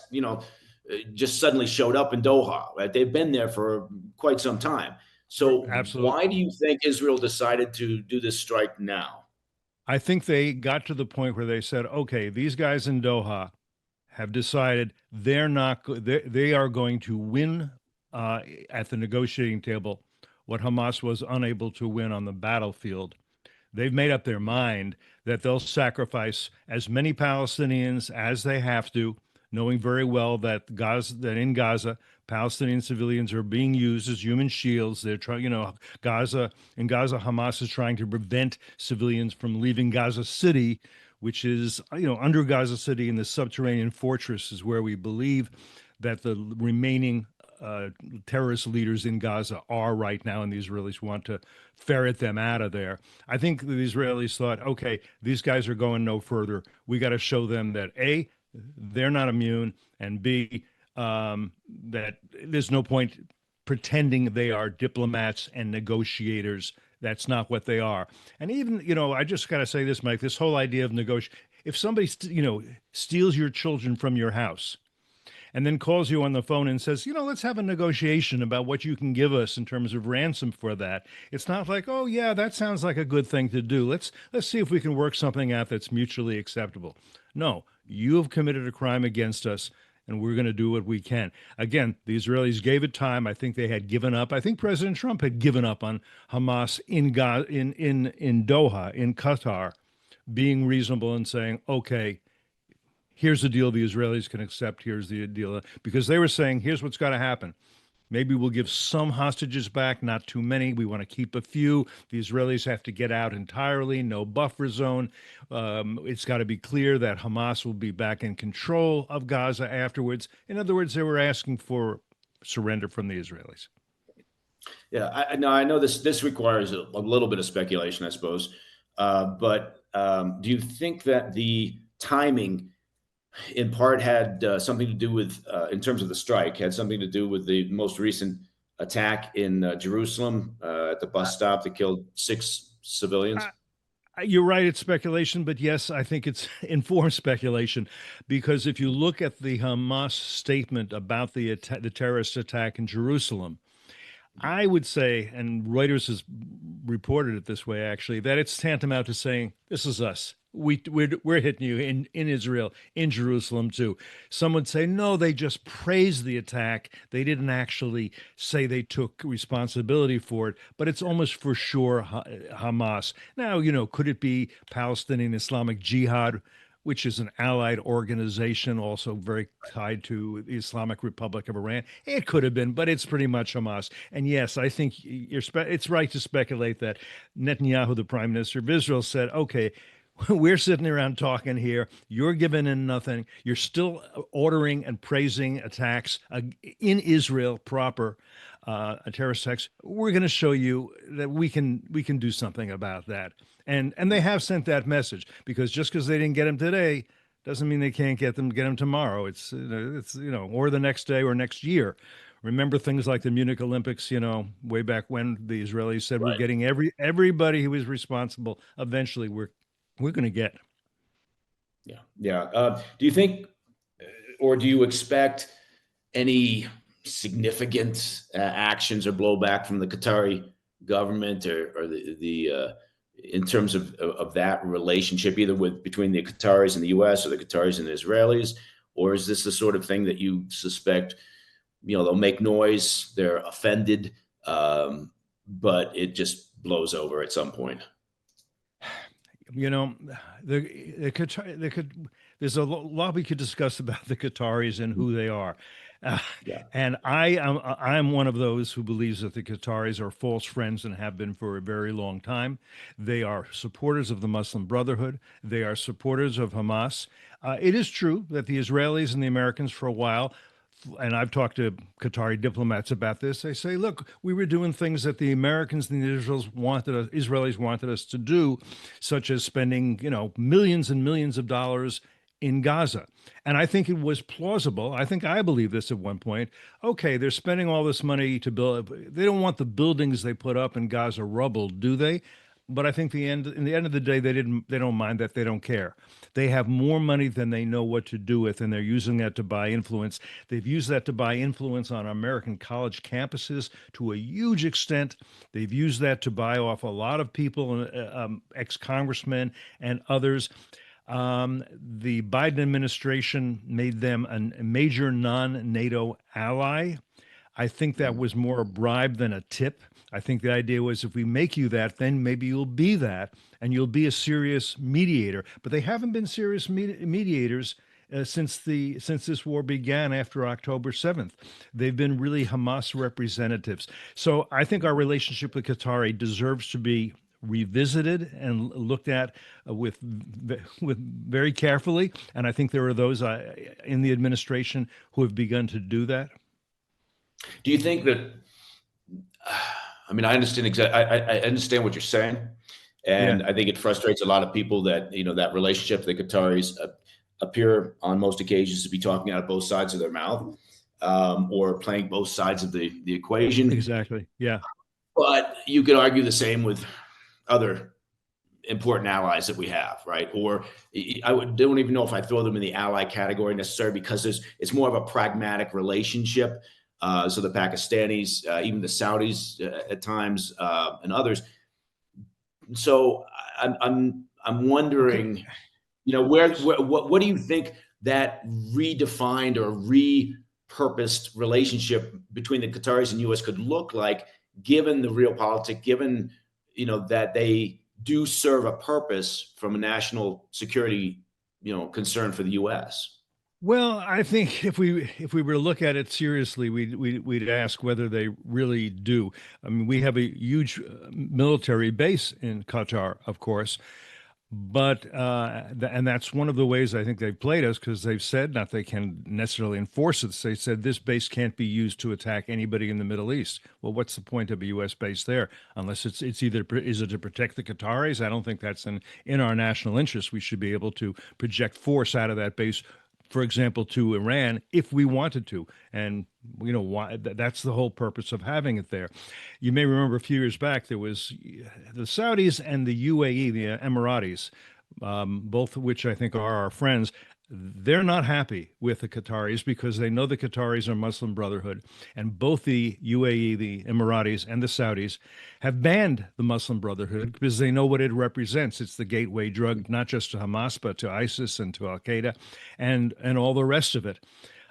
A: just suddenly showed up in Doha, right? They've been there for quite some time. So
C: Absolutely.
A: Why do you think Israel decided to do this strike now?
C: I think they got to the point where they said, okay, these guys in Doha have decided they are going to win at the negotiating table what Hamas was unable to win on the battlefield. They've made up their mind that they'll sacrifice as many Palestinians as they have to, knowing very well that in Gaza, Palestinian civilians are being used as human shields. They're trying, in Gaza, Hamas is trying to prevent civilians from leaving Gaza City, which is, under Gaza City in the subterranean fortress is where we believe that the remaining terrorist leaders in Gaza are right now, and the Israelis want to ferret them out of there. I think the Israelis thought, okay, these guys are going no further. We got to show them that A, they're not immune, and B, that there's no point pretending they are diplomats and negotiators. That's not what they are. And even, I just got to say this, Mike, this whole idea of negotiation, if somebody, steals your children from your house and then calls you on the phone and says, let's have a negotiation about what you can give us in terms of ransom for that. It's not like, oh yeah, that sounds like a good thing to do. Let's see if we can work something out that's mutually acceptable. No, you have committed a crime against us, and we're going to do what we can. Again, the Israelis gave it time. I think they had given up. I think President Trump had given up on Hamas in Doha, in Qatar, being reasonable and saying, okay, here's the deal the Israelis can accept. Here's the deal. Because they were saying, here's what's got to happen. Maybe we'll give some hostages back, not too many. We want to keep a few. The Israelis have to get out entirely, no buffer zone. It's got to be clear that Hamas will be back in control of Gaza afterwards. In other words, they were asking for surrender from the Israelis.
A: Yeah, I know this requires a little bit of speculation, I suppose. But do you think that the timing in part had something to do with, in terms of the strike, had something to do with the most recent attack in Jerusalem at the bus stop that killed 6 civilians?
C: You're right, it's speculation, but yes, I think it's informed speculation because if you look at the Hamas statement about the terrorist attack in Jerusalem, I would say, and Reuters has reported it this way actually, that it's tantamount to saying, "This is us. We're hitting you in Israel, in Jerusalem too." Some would say, "No, they just praised the attack. They didn't actually say they took responsibility for it." But it's almost for sure Hamas. Now, could it be Palestinian Islamic Jihad? Which is an allied organization, also very tied to the Islamic Republic of Iran. It could have been, but it's pretty much Hamas. And yes, I think it's right to speculate that Netanyahu, the prime minister of Israel, said, okay, we're sitting around talking here. You're giving in nothing. You're still ordering and praising attacks in Israel proper, terrorist attacks. We're going to show you that we can do something about that. And they have sent that message because just because they didn't get him today doesn't mean they can't get him tomorrow. It's or the next day or next year. Remember things like the Munich Olympics, way back when the Israelis said we're
A: Right.
C: getting everybody who is responsible. Eventually, we're going to get.
A: Yeah. Yeah. Do you think, or do you expect any significant actions or blowback from the Qatari government or the in terms of that relationship, either between the Qataris and the U.S. or the Qataris and the Israelis, or is this the sort of thing that you suspect, they'll make noise, they're offended, but it just blows over at some point?
C: The Qatar, there's a lot we could discuss about the Qataris and who they are. Uh,
A: Yeah.
C: and I'm one of those who believes that the Qataris are false friends and have been for a very long time. They are supporters of the Muslim Brotherhood. They are supporters of Hamas. It is true that the Israelis and the Americans for a while, and I've talked to Qatari diplomats about this. They say, look, we were doing things that the Americans and the Israelis wanted us to do, such as spending, millions and millions of dollars in Gaza. And I think it was plausible. I believe this at one point. Okay, they're spending all this money to build. They don't want the buildings they put up in Gaza rubble, do they? But I think in the end of the day, they don't mind that. They don't care. They have more money than they know what to do with, and they're using that to buy influence. They've used that to buy influence on American college campuses to a huge extent. They've used that to buy off a lot of people, ex-congressmen and others. The Biden administration made them a major non-NATO ally. I think that was more a bribe than a tip. I think the idea was if we make you that, then maybe you'll be that and you'll be a serious mediator. But they haven't been serious mediators since this war began after October 7th. They've been really Hamas representatives. So I think our relationship with Qatar deserves to be revisited and looked at with very carefully. And I think there are those in the administration who have begun to do that.
A: Do you think that? I understand I understand what you're saying,
C: Yeah,
A: and I think it frustrates a lot of people that that relationship. The Qataris appear on most occasions to be talking out of both sides of their mouth, or playing both sides of the equation.
C: exactly. Yeah.
A: But you could argue the same with other important allies that we have, right? Or don't even know if I throw them in the ally category necessarily because it's more of a pragmatic relationship. So the Pakistanis, even the Saudis at times, and others. So I'm
C: Okay.
A: wondering, what do you think that redefined or repurposed relationship between the Qataris and U.S. could look like, given the realpolitik, given that they do serve a purpose from a national security concern for the U.S.
C: Well, I think if we were to look at it seriously, we'd ask whether they really do. I mean, we have a huge military base in Qatar, of course, but and that's one of the ways I think they've played us because they've said not they can necessarily enforce it. They said this base can't be used to attack anybody in the Middle East. Well, what's the point of a U.S. base there unless it's either is it to protect the Qataris? I don't think that's in our national interest. We should be able to project force out of that base for example, to Iran if we wanted to. And, why that's the whole purpose of having it there. You may remember a few years back, there was the Saudis and the UAE, the Emiratis, both of which I think are our friends. They're not happy with the Qataris because they know the Qataris are Muslim Brotherhood, and both the UAE, the Emiratis, and the Saudis have banned the Muslim Brotherhood because they know what it represents. It's the gateway drug, not just to Hamas, but to ISIS and to Al Qaeda, and all the rest of it.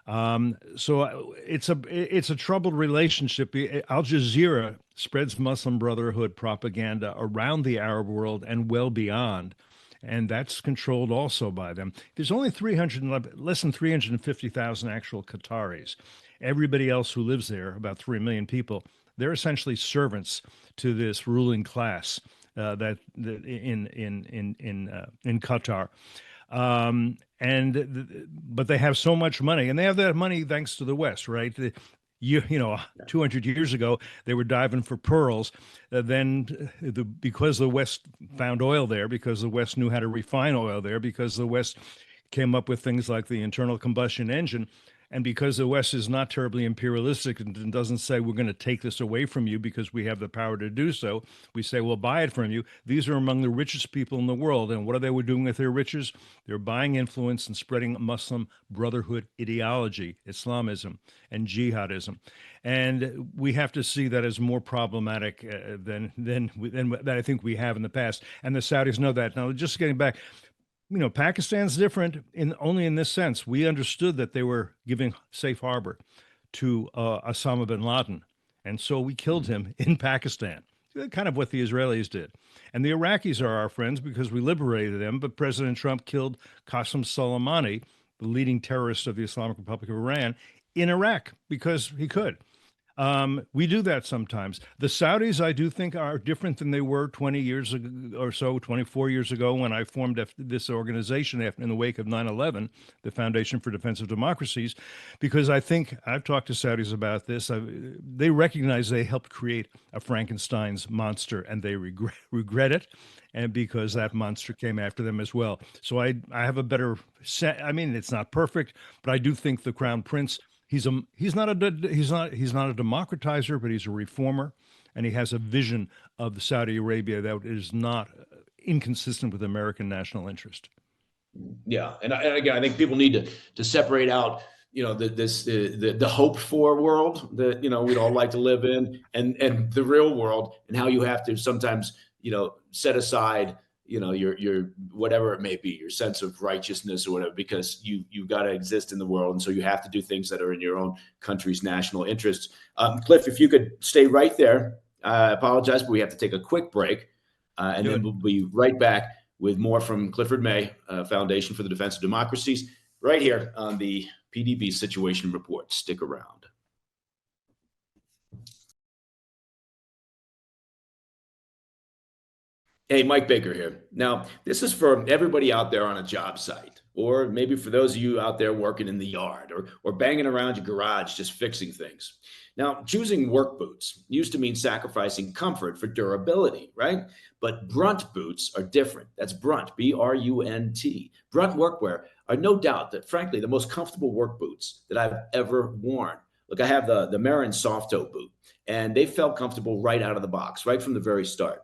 C: So it's a troubled relationship. Al Jazeera spreads Muslim Brotherhood propaganda around the Arab world and well beyond, and that's controlled also by them. There's only less than 350,000 actual Qataris. Everybody else who lives there, about 3 million people, they're essentially servants to this ruling class that in Qatar. But they have so much money, and they have that money thanks to the West, right? 200 years ago, they were diving for pearls. Because the West found oil there, because the West knew how to refine oil there, because the West came up with things like the internal combustion engine, and because the West is not terribly imperialistic and doesn't say we're going to take this away from you because we have the power to do so, we say we'll buy it from you. These are among the richest people in the world. And what are they doing with their riches? They're buying influence and spreading Muslim Brotherhood ideology, Islamism, and jihadism. And we have to see that as more problematic than I think we have in the past. And the Saudis know that. Now, just getting back, Pakistan's different only in this sense. We understood that they were giving safe harbor to Osama bin Laden, and so we killed him in Pakistan, kind of what the Israelis did. And the Iraqis are our friends because we liberated them, but President Trump killed Qasem Soleimani, the leading terrorist of the Islamic Republic of Iran, in Iraq because he could. We do that sometimes. The Saudis, I do think, are different than they were 20 years ago or so, 24 years ago, when I formed this organization in the wake of 9/11, the Foundation for Defense of Democracies, because I think I've talked to Saudis about this. They recognize they helped create a Frankenstein's monster, and they regret it, and because that monster came after them as well. So I have a better set. I mean, it's not perfect, but I do think the Crown Prince. He's not a democratizer, but he's a reformer, and he has a vision of Saudi Arabia that is not inconsistent with American national interest.
A: Yeah, and again, I think people need to separate out, the hoped for world that we'd all like to live in, and the real world, and how you have to sometimes set aside your whatever it may be, your sense of righteousness or whatever, because you got to exist in the world. And so you have to do things that are in your own country's national interests. Cliff, if you could stay right there, I apologize, but we have to take a quick break. And then we'll be right back with more from Clifford May, Foundation for the Defense of Democracies, right here on the PDB Situation Report. Stick around. Hey, Mike Baker here. Now, this is for everybody out there on a job site, or maybe for those of you out there working in the yard or banging around your garage just fixing things. Now, choosing work boots used to mean sacrificing comfort for durability, right? But Brunt boots are different. That's Brunt, B-R-U-N-T. Brunt workwear are no doubt that, frankly, the most comfortable work boots that I've ever worn. Look, I have the Marin soft toe boot, and they felt comfortable right out of the box, right from the very start.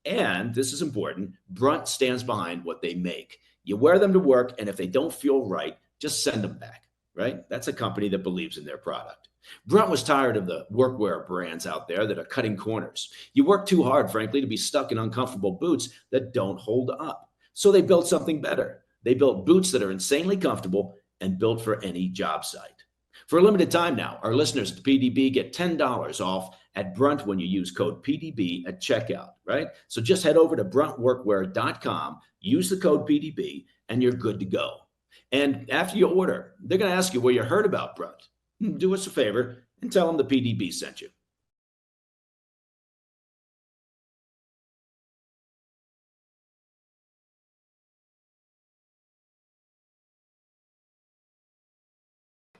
A: And this is important, Brunt stands behind what they make. You wear them to work, and if they don't feel right, just send them back, right? That's a company that believes in their product. Brunt was tired of the workwear brands out there that are cutting corners. You work too hard, frankly, to be stuck in uncomfortable boots that don't hold up. So they built something better. They built boots that are insanely comfortable and built for any job site. For a limited time now, our listeners at PDB get $10 off at Brunt when you use code PDB at checkout, right? So just head over to bruntworkwear.com, use the code PDB, and you're good to go. And after you order, they're going to ask you where you heard about Brunt. Do us a favor and tell them the PDB sent you.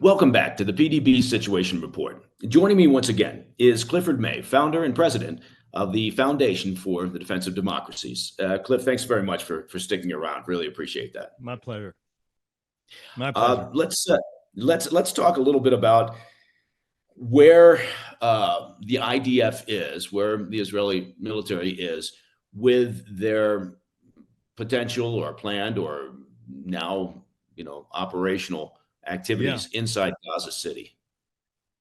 A: Welcome back to the PDB Situation Report. Joining me once again is Clifford May, founder and president of the Foundation for the Defense of Democracies. Cliff, thanks very much for sticking around. Really appreciate that.
C: My pleasure. My pleasure.
A: Let's talk a little bit about where the IDF is, where the Israeli military is, with their potential or planned or now, operational
C: Yeah.
A: activities inside Gaza City.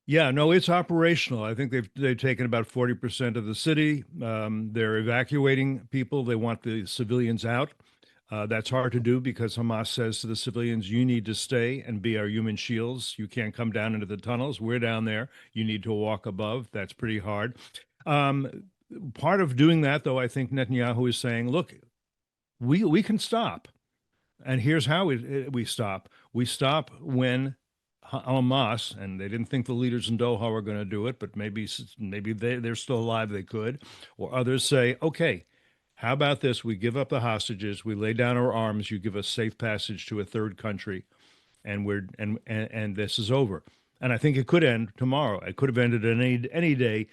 C: Yeah, no, it's operational. I think they've taken about 40% of the city. They're evacuating people. They want the civilians out. That's hard to do because Hamas says to the civilians, you need to stay and be our human shields. You can't come down into the tunnels. We're down there. You need to walk above. That's pretty hard. Um, Part of doing that, though, I think Netanyahu is saying, look, we can stop. And here's how we stop. We stop when Hamas, and they didn't think the leaders in Doha were going to do it, but maybe they're still alive. They could, or others say, okay, how about this? We give up the hostages. We lay down our arms. You give us safe passage to a third country, and and this is over. And I think it could end tomorrow. It could have ended any day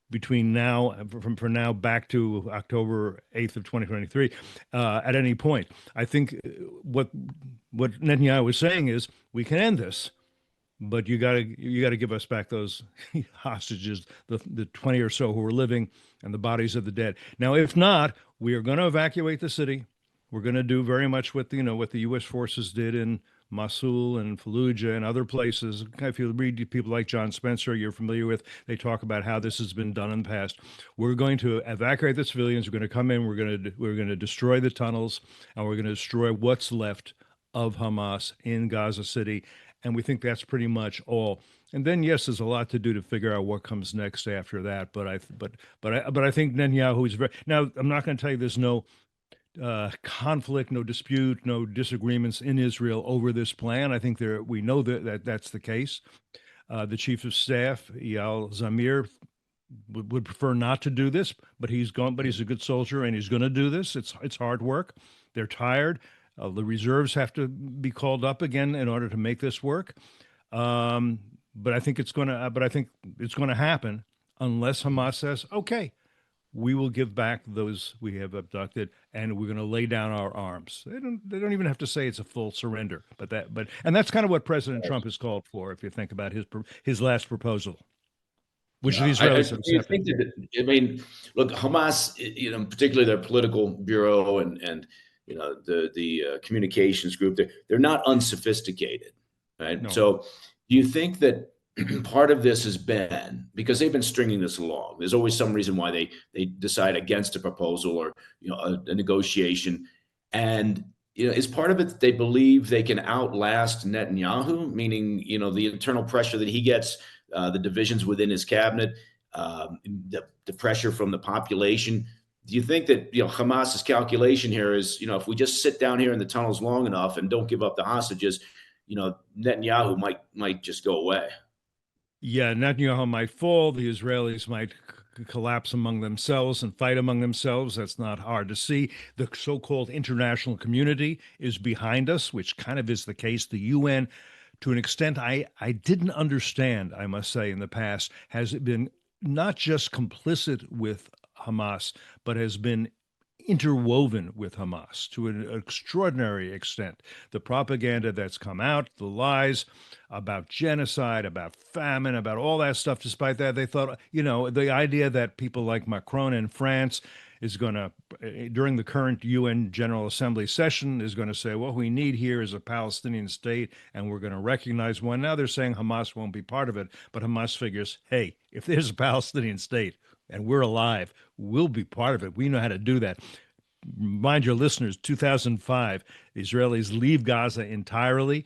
C: between now from now back to October 8th of 2023 at any point. I think what Netanyahu was saying is we can end this, but you gotta give us back those hostages, the 20 or so who are living and the bodies of the dead. Now, if not, we are going to evacuate the city. We're going to do very much what what the U.S. forces did in Mosul and Fallujah and other places. If you read people like John Spencer, you're familiar with, they talk about how this has been done in the past. We're going to evacuate the civilians. We're going to come in. We're going to destroy the tunnels, and we're going to destroy what's left of Hamas in Gaza City. And we think that's pretty much all. And then, yes, there's a lot to do to figure out what comes next after that. But I think Netanyahu is very. Now, I'm not going to tell you there's no conflict, no dispute, no disagreements in Israel over this plan. I think we know that that's the case. The chief of staff, Eyal Zamir, would prefer not to do this, but he's a good soldier and he's going to do this. It's hard work. They're tired. The reserves have to be called up again in order to make this work. But I think it's going to happen unless Hamas says, okay, we will give back those we have abducted, and we're going to lay down our arms. They don't even have to say it's a full surrender, and that's kind of what President Trump has called for. If you think about his last proposal, which the Israelis have
A: Do you
C: accepted.
A: think that? I mean, look, Hamas, particularly their political bureau and the communications group, they're not unsophisticated, right?
C: No.
A: So, do you think that part of this has been because they've been stringing this along? There's always some reason why they decide against a proposal or a negotiation, and is part of it that they believe they can outlast Netanyahu, meaning the internal pressure that he gets, the divisions within his cabinet, the pressure from the population. Do you think that Hamas's calculation here is if we just sit down here in the tunnels long enough and don't give up the hostages, Netanyahu might just go away?
C: Yeah, Netanyahu might fall. The Israelis might collapse among themselves and fight among themselves. That's not hard to see. The so-called international community is behind us, which kind of is the case. The UN, to an extent I didn't understand, I must say, in the past, has been not just complicit with Hamas, but has been interwoven with Hamas to an extraordinary extent. The propaganda that's come out, the lies about genocide, about famine, about all that stuff, despite that, they thought, the idea that people like Macron in France is going to, during the current UN General Assembly session, is going to say, what we need here is a Palestinian state, and we're going to recognize one. Now they're saying Hamas won't be part of it, but Hamas figures, hey, if there's a Palestinian state, and we're alive, we'll be part of it. We know how to do that. Mind your listeners, 2005, the Israelis leave Gaza entirely.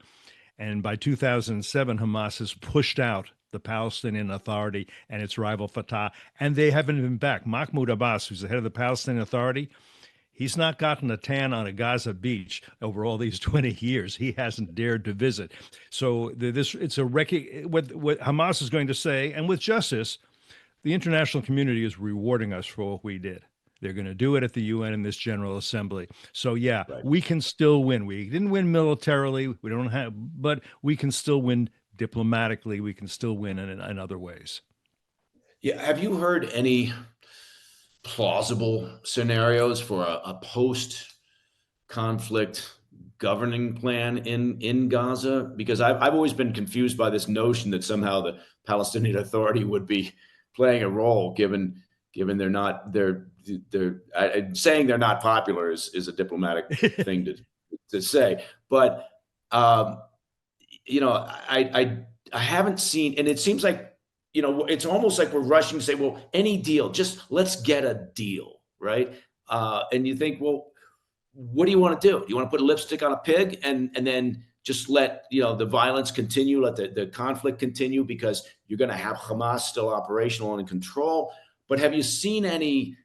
C: And by 2007, Hamas has pushed out the Palestinian Authority and its rival Fatah, and they haven't been back. Mahmoud Abbas, who's the head of the Palestinian Authority, he's not gotten a tan on a Gaza beach over all these 20 years. He hasn't dared to visit. So what Hamas is going to say, and with justice, the international community is rewarding us for what we did. They're going to do it at the UN in this General Assembly. So yeah,
A: Right.
C: we can still win. We didn't win militarily. We don't have, but we can still win diplomatically. We can still win in other ways.
A: Yeah. Have you heard any plausible scenarios for a post-conflict governing plan in Gaza? Because I've always been confused by this notion that somehow the Palestinian Authority would be playing a role, given they're saying they're not popular is a diplomatic thing to say, but I haven't seen, and it seems like it's almost like we're rushing to say, well, any deal, just let's get a deal, right? And you think, well, what do you want to do? Do you want to put a lipstick on a pig and then just let the violence continue, let the conflict continue because you're going to have Hamas still operational and in control? But have you seen any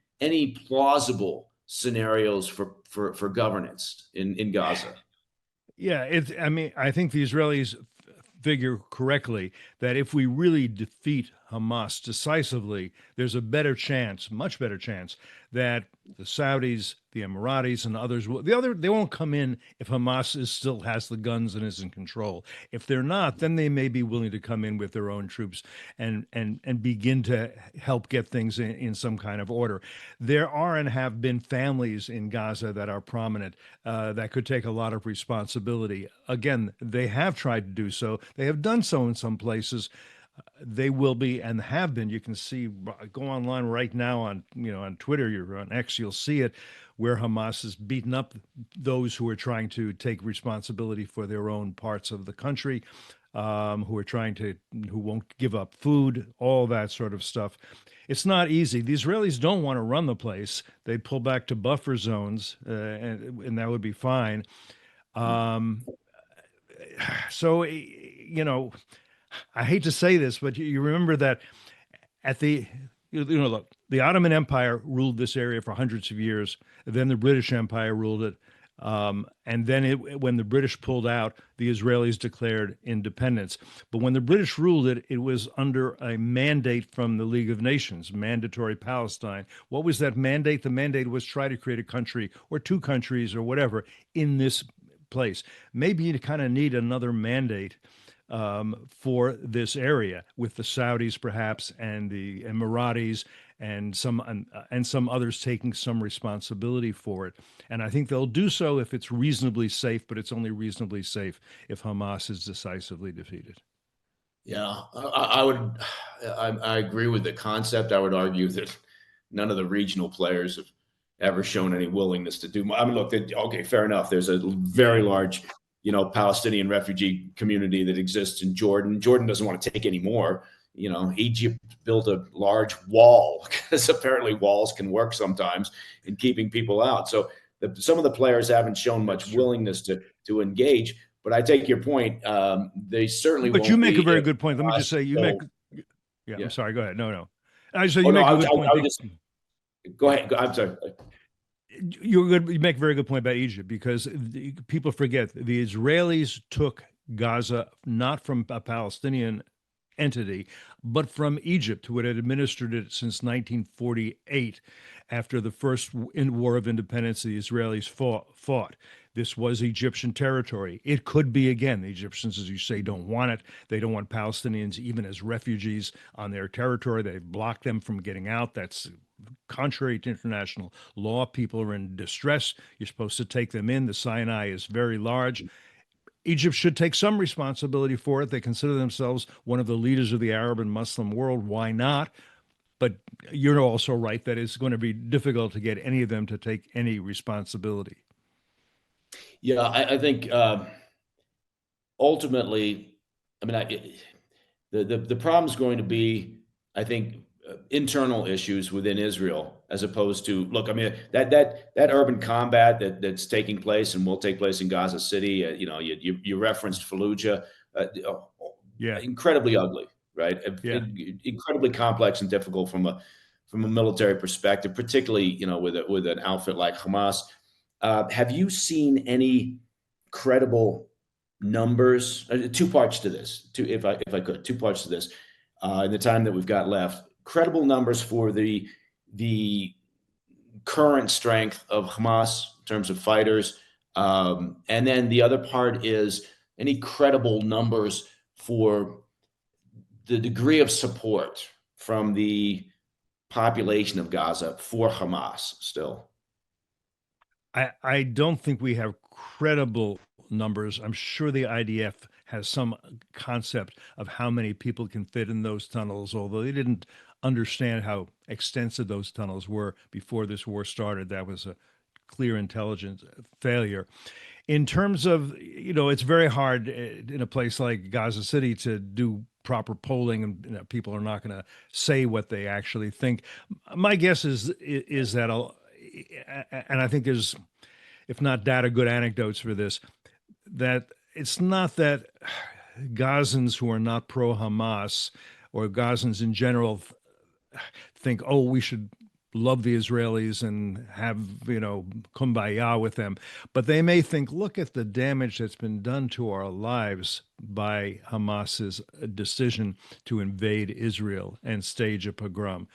A: plausible scenarios for governance in Gaza?
C: Yeah, I mean, I think the Israelis figure correctly that if we really defeat Hamas decisively, there's a better chance, much better chance, that the Saudis, the Emiratis, and others they won't come in if Hamas still has the guns and is in control. If they're not, then they may be willing to come in with their own troops and begin to help get things in some kind of order. There are and have been families in Gaza that are prominent that could take a lot of responsibility. Again, they have tried to do so. They have done so in some places. They will be and have been. You can see, go online right now on Twitter, you're on X, you'll see it, where Hamas has beaten up those who are trying to take responsibility for their own parts of the country, who won't give up food, all that sort of stuff. It's not easy. The Israelis don't want to run the place. They pull back to buffer zones, and that would be fine. So, I hate to say this, but you remember that look, the Ottoman Empire ruled this area for hundreds of years. Then the British Empire ruled it. And then when the British pulled out, the Israelis declared independence. But when the British ruled it, it was under a mandate from the League of Nations, mandatory Palestine. What was that mandate? The mandate was try to create a country or two countries or whatever in this place. Maybe you kind of need another mandate for this area, with the Saudis perhaps and the Emiratis and some others taking some responsibility for it. And I think they'll do so if it's reasonably safe, but it's only reasonably safe if Hamas is decisively defeated.
A: Yeah, I agree with the concept. I would argue that none of the regional players have ever shown any willingness to do. I mean, look, okay, fair enough. There's a very large Palestinian refugee community that exists in Jordan. Jordan doesn't want to take any more. Egypt built a large wall because apparently walls can work sometimes in keeping people out. So some of the players haven't shown much willingness to engage. But I take your point. They certainly
C: But
A: won't
C: you make
A: be
C: a very good point. Let me just say,
A: Yeah.
C: I'm sorry, go ahead. No. I say
A: Oh,
C: you
A: no,
C: make a good point.
A: Go ahead. I'm sorry.
C: You make a very good point about Egypt, because people forget the Israelis took Gaza not from a Palestinian entity, but from Egypt, who had administered it since 1948. After the first War of Independence, the Israelis fought. This was Egyptian territory. It could be again. The Egyptians, as you say, don't want it. They don't want Palestinians even as refugees on their territory. They've blocked them from getting out. That's contrary to international law. People are in distress. You're supposed to take them in. The Sinai is very large. Egypt should take some responsibility for it. They consider themselves one of the leaders of the Arab and Muslim world. Why not? But you're also right that it's going to be difficult to get any of them to take any responsibility.
A: Yeah, I think ultimately, I mean, the problem is going to be, I think, internal issues within Israel, as opposed to, look, I mean, that urban combat that's taking place and will take place in Gaza City. You referenced Fallujah, incredibly ugly, right?
C: Yeah.
A: Incredibly complex and difficult from a military perspective, particularly with an outfit like Hamas. Have you seen any credible numbers? Two parts to this. If I could, two parts to this. In the time that we've got left, credible numbers for the current strength of Hamas in terms of fighters, and then the other part is any credible numbers for the degree of support from the population of Gaza for Hamas still.
C: I don't think we have credible numbers. I'm sure the IDF has some concept of how many people can fit in those tunnels, although they didn't understand how extensive those tunnels were before this war started. That was a clear intelligence failure. In terms of, it's very hard in a place like Gaza City to do proper polling, and people are not going to say what they actually think. My guess is that, and I think there's, if not data, good anecdotes for this, that it's not that Gazans who are not pro Hamas or Gazans in general think, oh, we should love the Israelis and have, kumbaya with them. But they may think, look at the damage that's been done to our lives by Hamas's decision to invade Israel and stage a pogrom.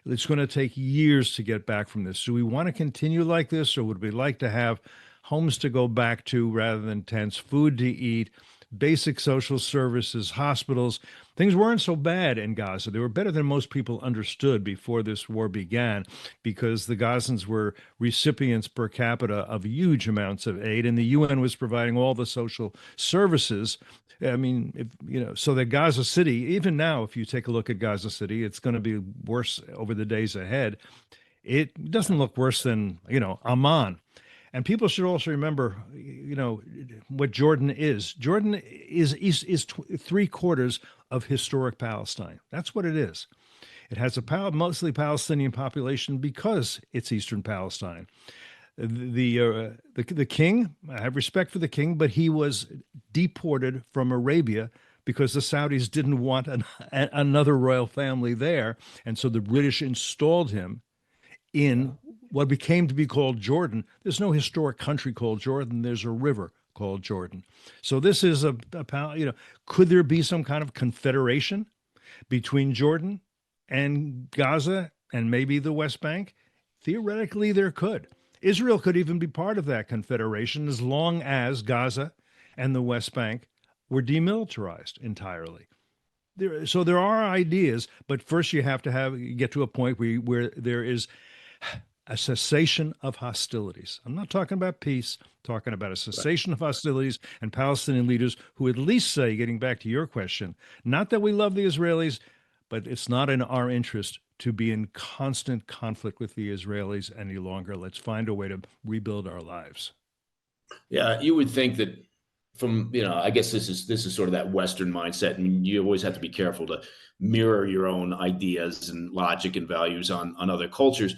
C: It's going to take years to get back from this. Do we want to continue like this, or would we like to have homes to go back to rather than tents, food to eat, basic social services, hospitals? Things weren't so bad in Gaza. They were better than most people understood before this war began, because the Gazans were recipients per capita of huge amounts of aid, and the UN was providing all the social services. I mean, so that Gaza City, even now, if you take a look at Gaza City, it's going to be worse over the days ahead. It doesn't look worse than, Amman. And people should also remember, what Jordan is. Jordan is three-quarters of historic Palestine. That's what it is. It has a mostly Palestinian population because it's Eastern Palestine. The king, I have respect for the king, but he was deported from Arabia because the Saudis didn't want another royal family there, and so the British installed him in what became to be called Jordan. There's no historic country called Jordan. There's a river called Jordan. So this is could there be some kind of confederation between Jordan and Gaza and maybe the West Bank? Theoretically, there could. Israel could even be part of that confederation as long as Gaza and the West Bank were demilitarized entirely. So there are ideas, but first you have to get to a point where there is a cessation of hostilities. I'm not talking about peace, I'm talking about a cessation of hostilities, and Palestinian leaders who at least say, getting back to your question, not that we love the Israelis, but it's not in our interest to be in constant conflict with the Israelis any longer. Let's find a way to rebuild our lives.
A: Yeah, you would think that from, I guess this is sort of that Western mindset. I mean, you always have to be careful to mirror your own ideas and logic and values on other cultures.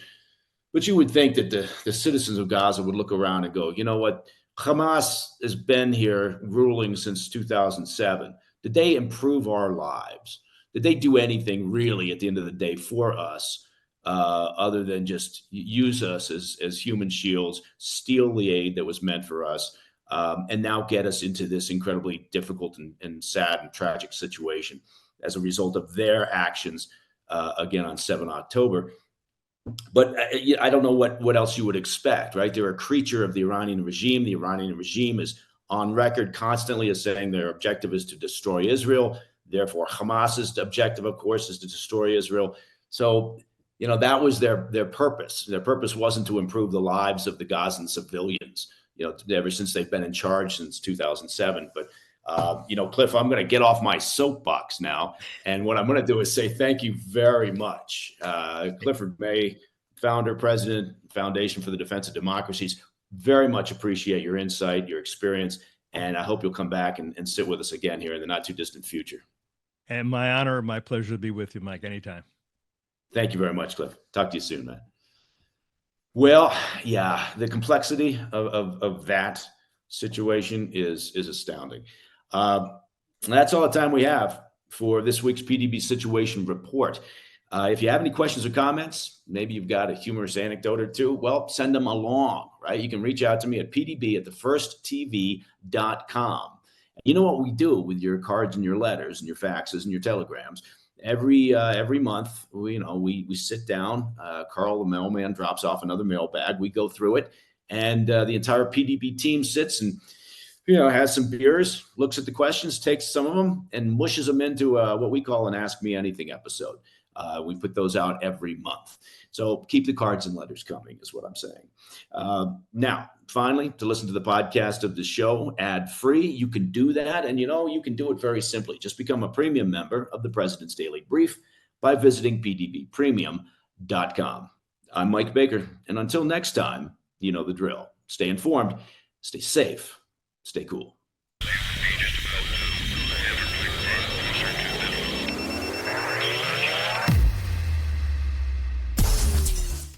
A: But you would think that the citizens of Gaza would look around and go, you know what? Hamas has been here ruling since 2007. Did they improve our lives? Did they do anything really at the end of the day for us, other than just use us as human shields, steal the aid that was meant for us, and now get us into this incredibly difficult and sad and tragic situation as a result of their actions, again, on 7 October. But I don't know what else you would expect, right? They're a creature of the Iranian regime. The Iranian regime is on record constantly as saying their objective is to destroy Israel. Therefore, Hamas's objective, of course, is to destroy Israel. So, that was their purpose. Their purpose wasn't to improve the lives of the Gazan civilians, ever since they've been in charge since 2007. But, Cliff, I'm going to get off my soapbox now. And what I'm going to do is say thank you very much. Clifford May, founder, president, Foundation for the Defense of Democracies. Very much appreciate your insight, your experience. And I hope you'll come back and sit with us again here in the not too distant future.
C: And my honor, my pleasure to be with you, Mike, anytime.
A: Thank you very much, Cliff. Talk to you soon, man. Well, yeah, the complexity of that situation is astounding. That's all the time we have for this week's PDB Situation Report. If you have any questions or comments, maybe you've got a humorous anecdote or two, well, send them along, right? You can reach out to me at pdb@thefirsttv.com. You know what we do with your cards and your letters and your faxes and your telegrams? Every month, we sit down. Carl, the mailman, drops off another mailbag. We go through it, and the entire PDB team sits and has some beers, looks at the questions, takes some of them, and mushes them into what we call an Ask Me Anything episode. We put those out every month. So keep the cards and letters coming is what I'm saying. Now, Finally, to listen to the podcast of the show ad-free, you can do that. And you can do it very simply. Just become a premium member of the President's Daily Brief by visiting pdbpremium.com. I'm Mike Baker. And until next time, you know the drill. Stay informed, stay safe, stay cool.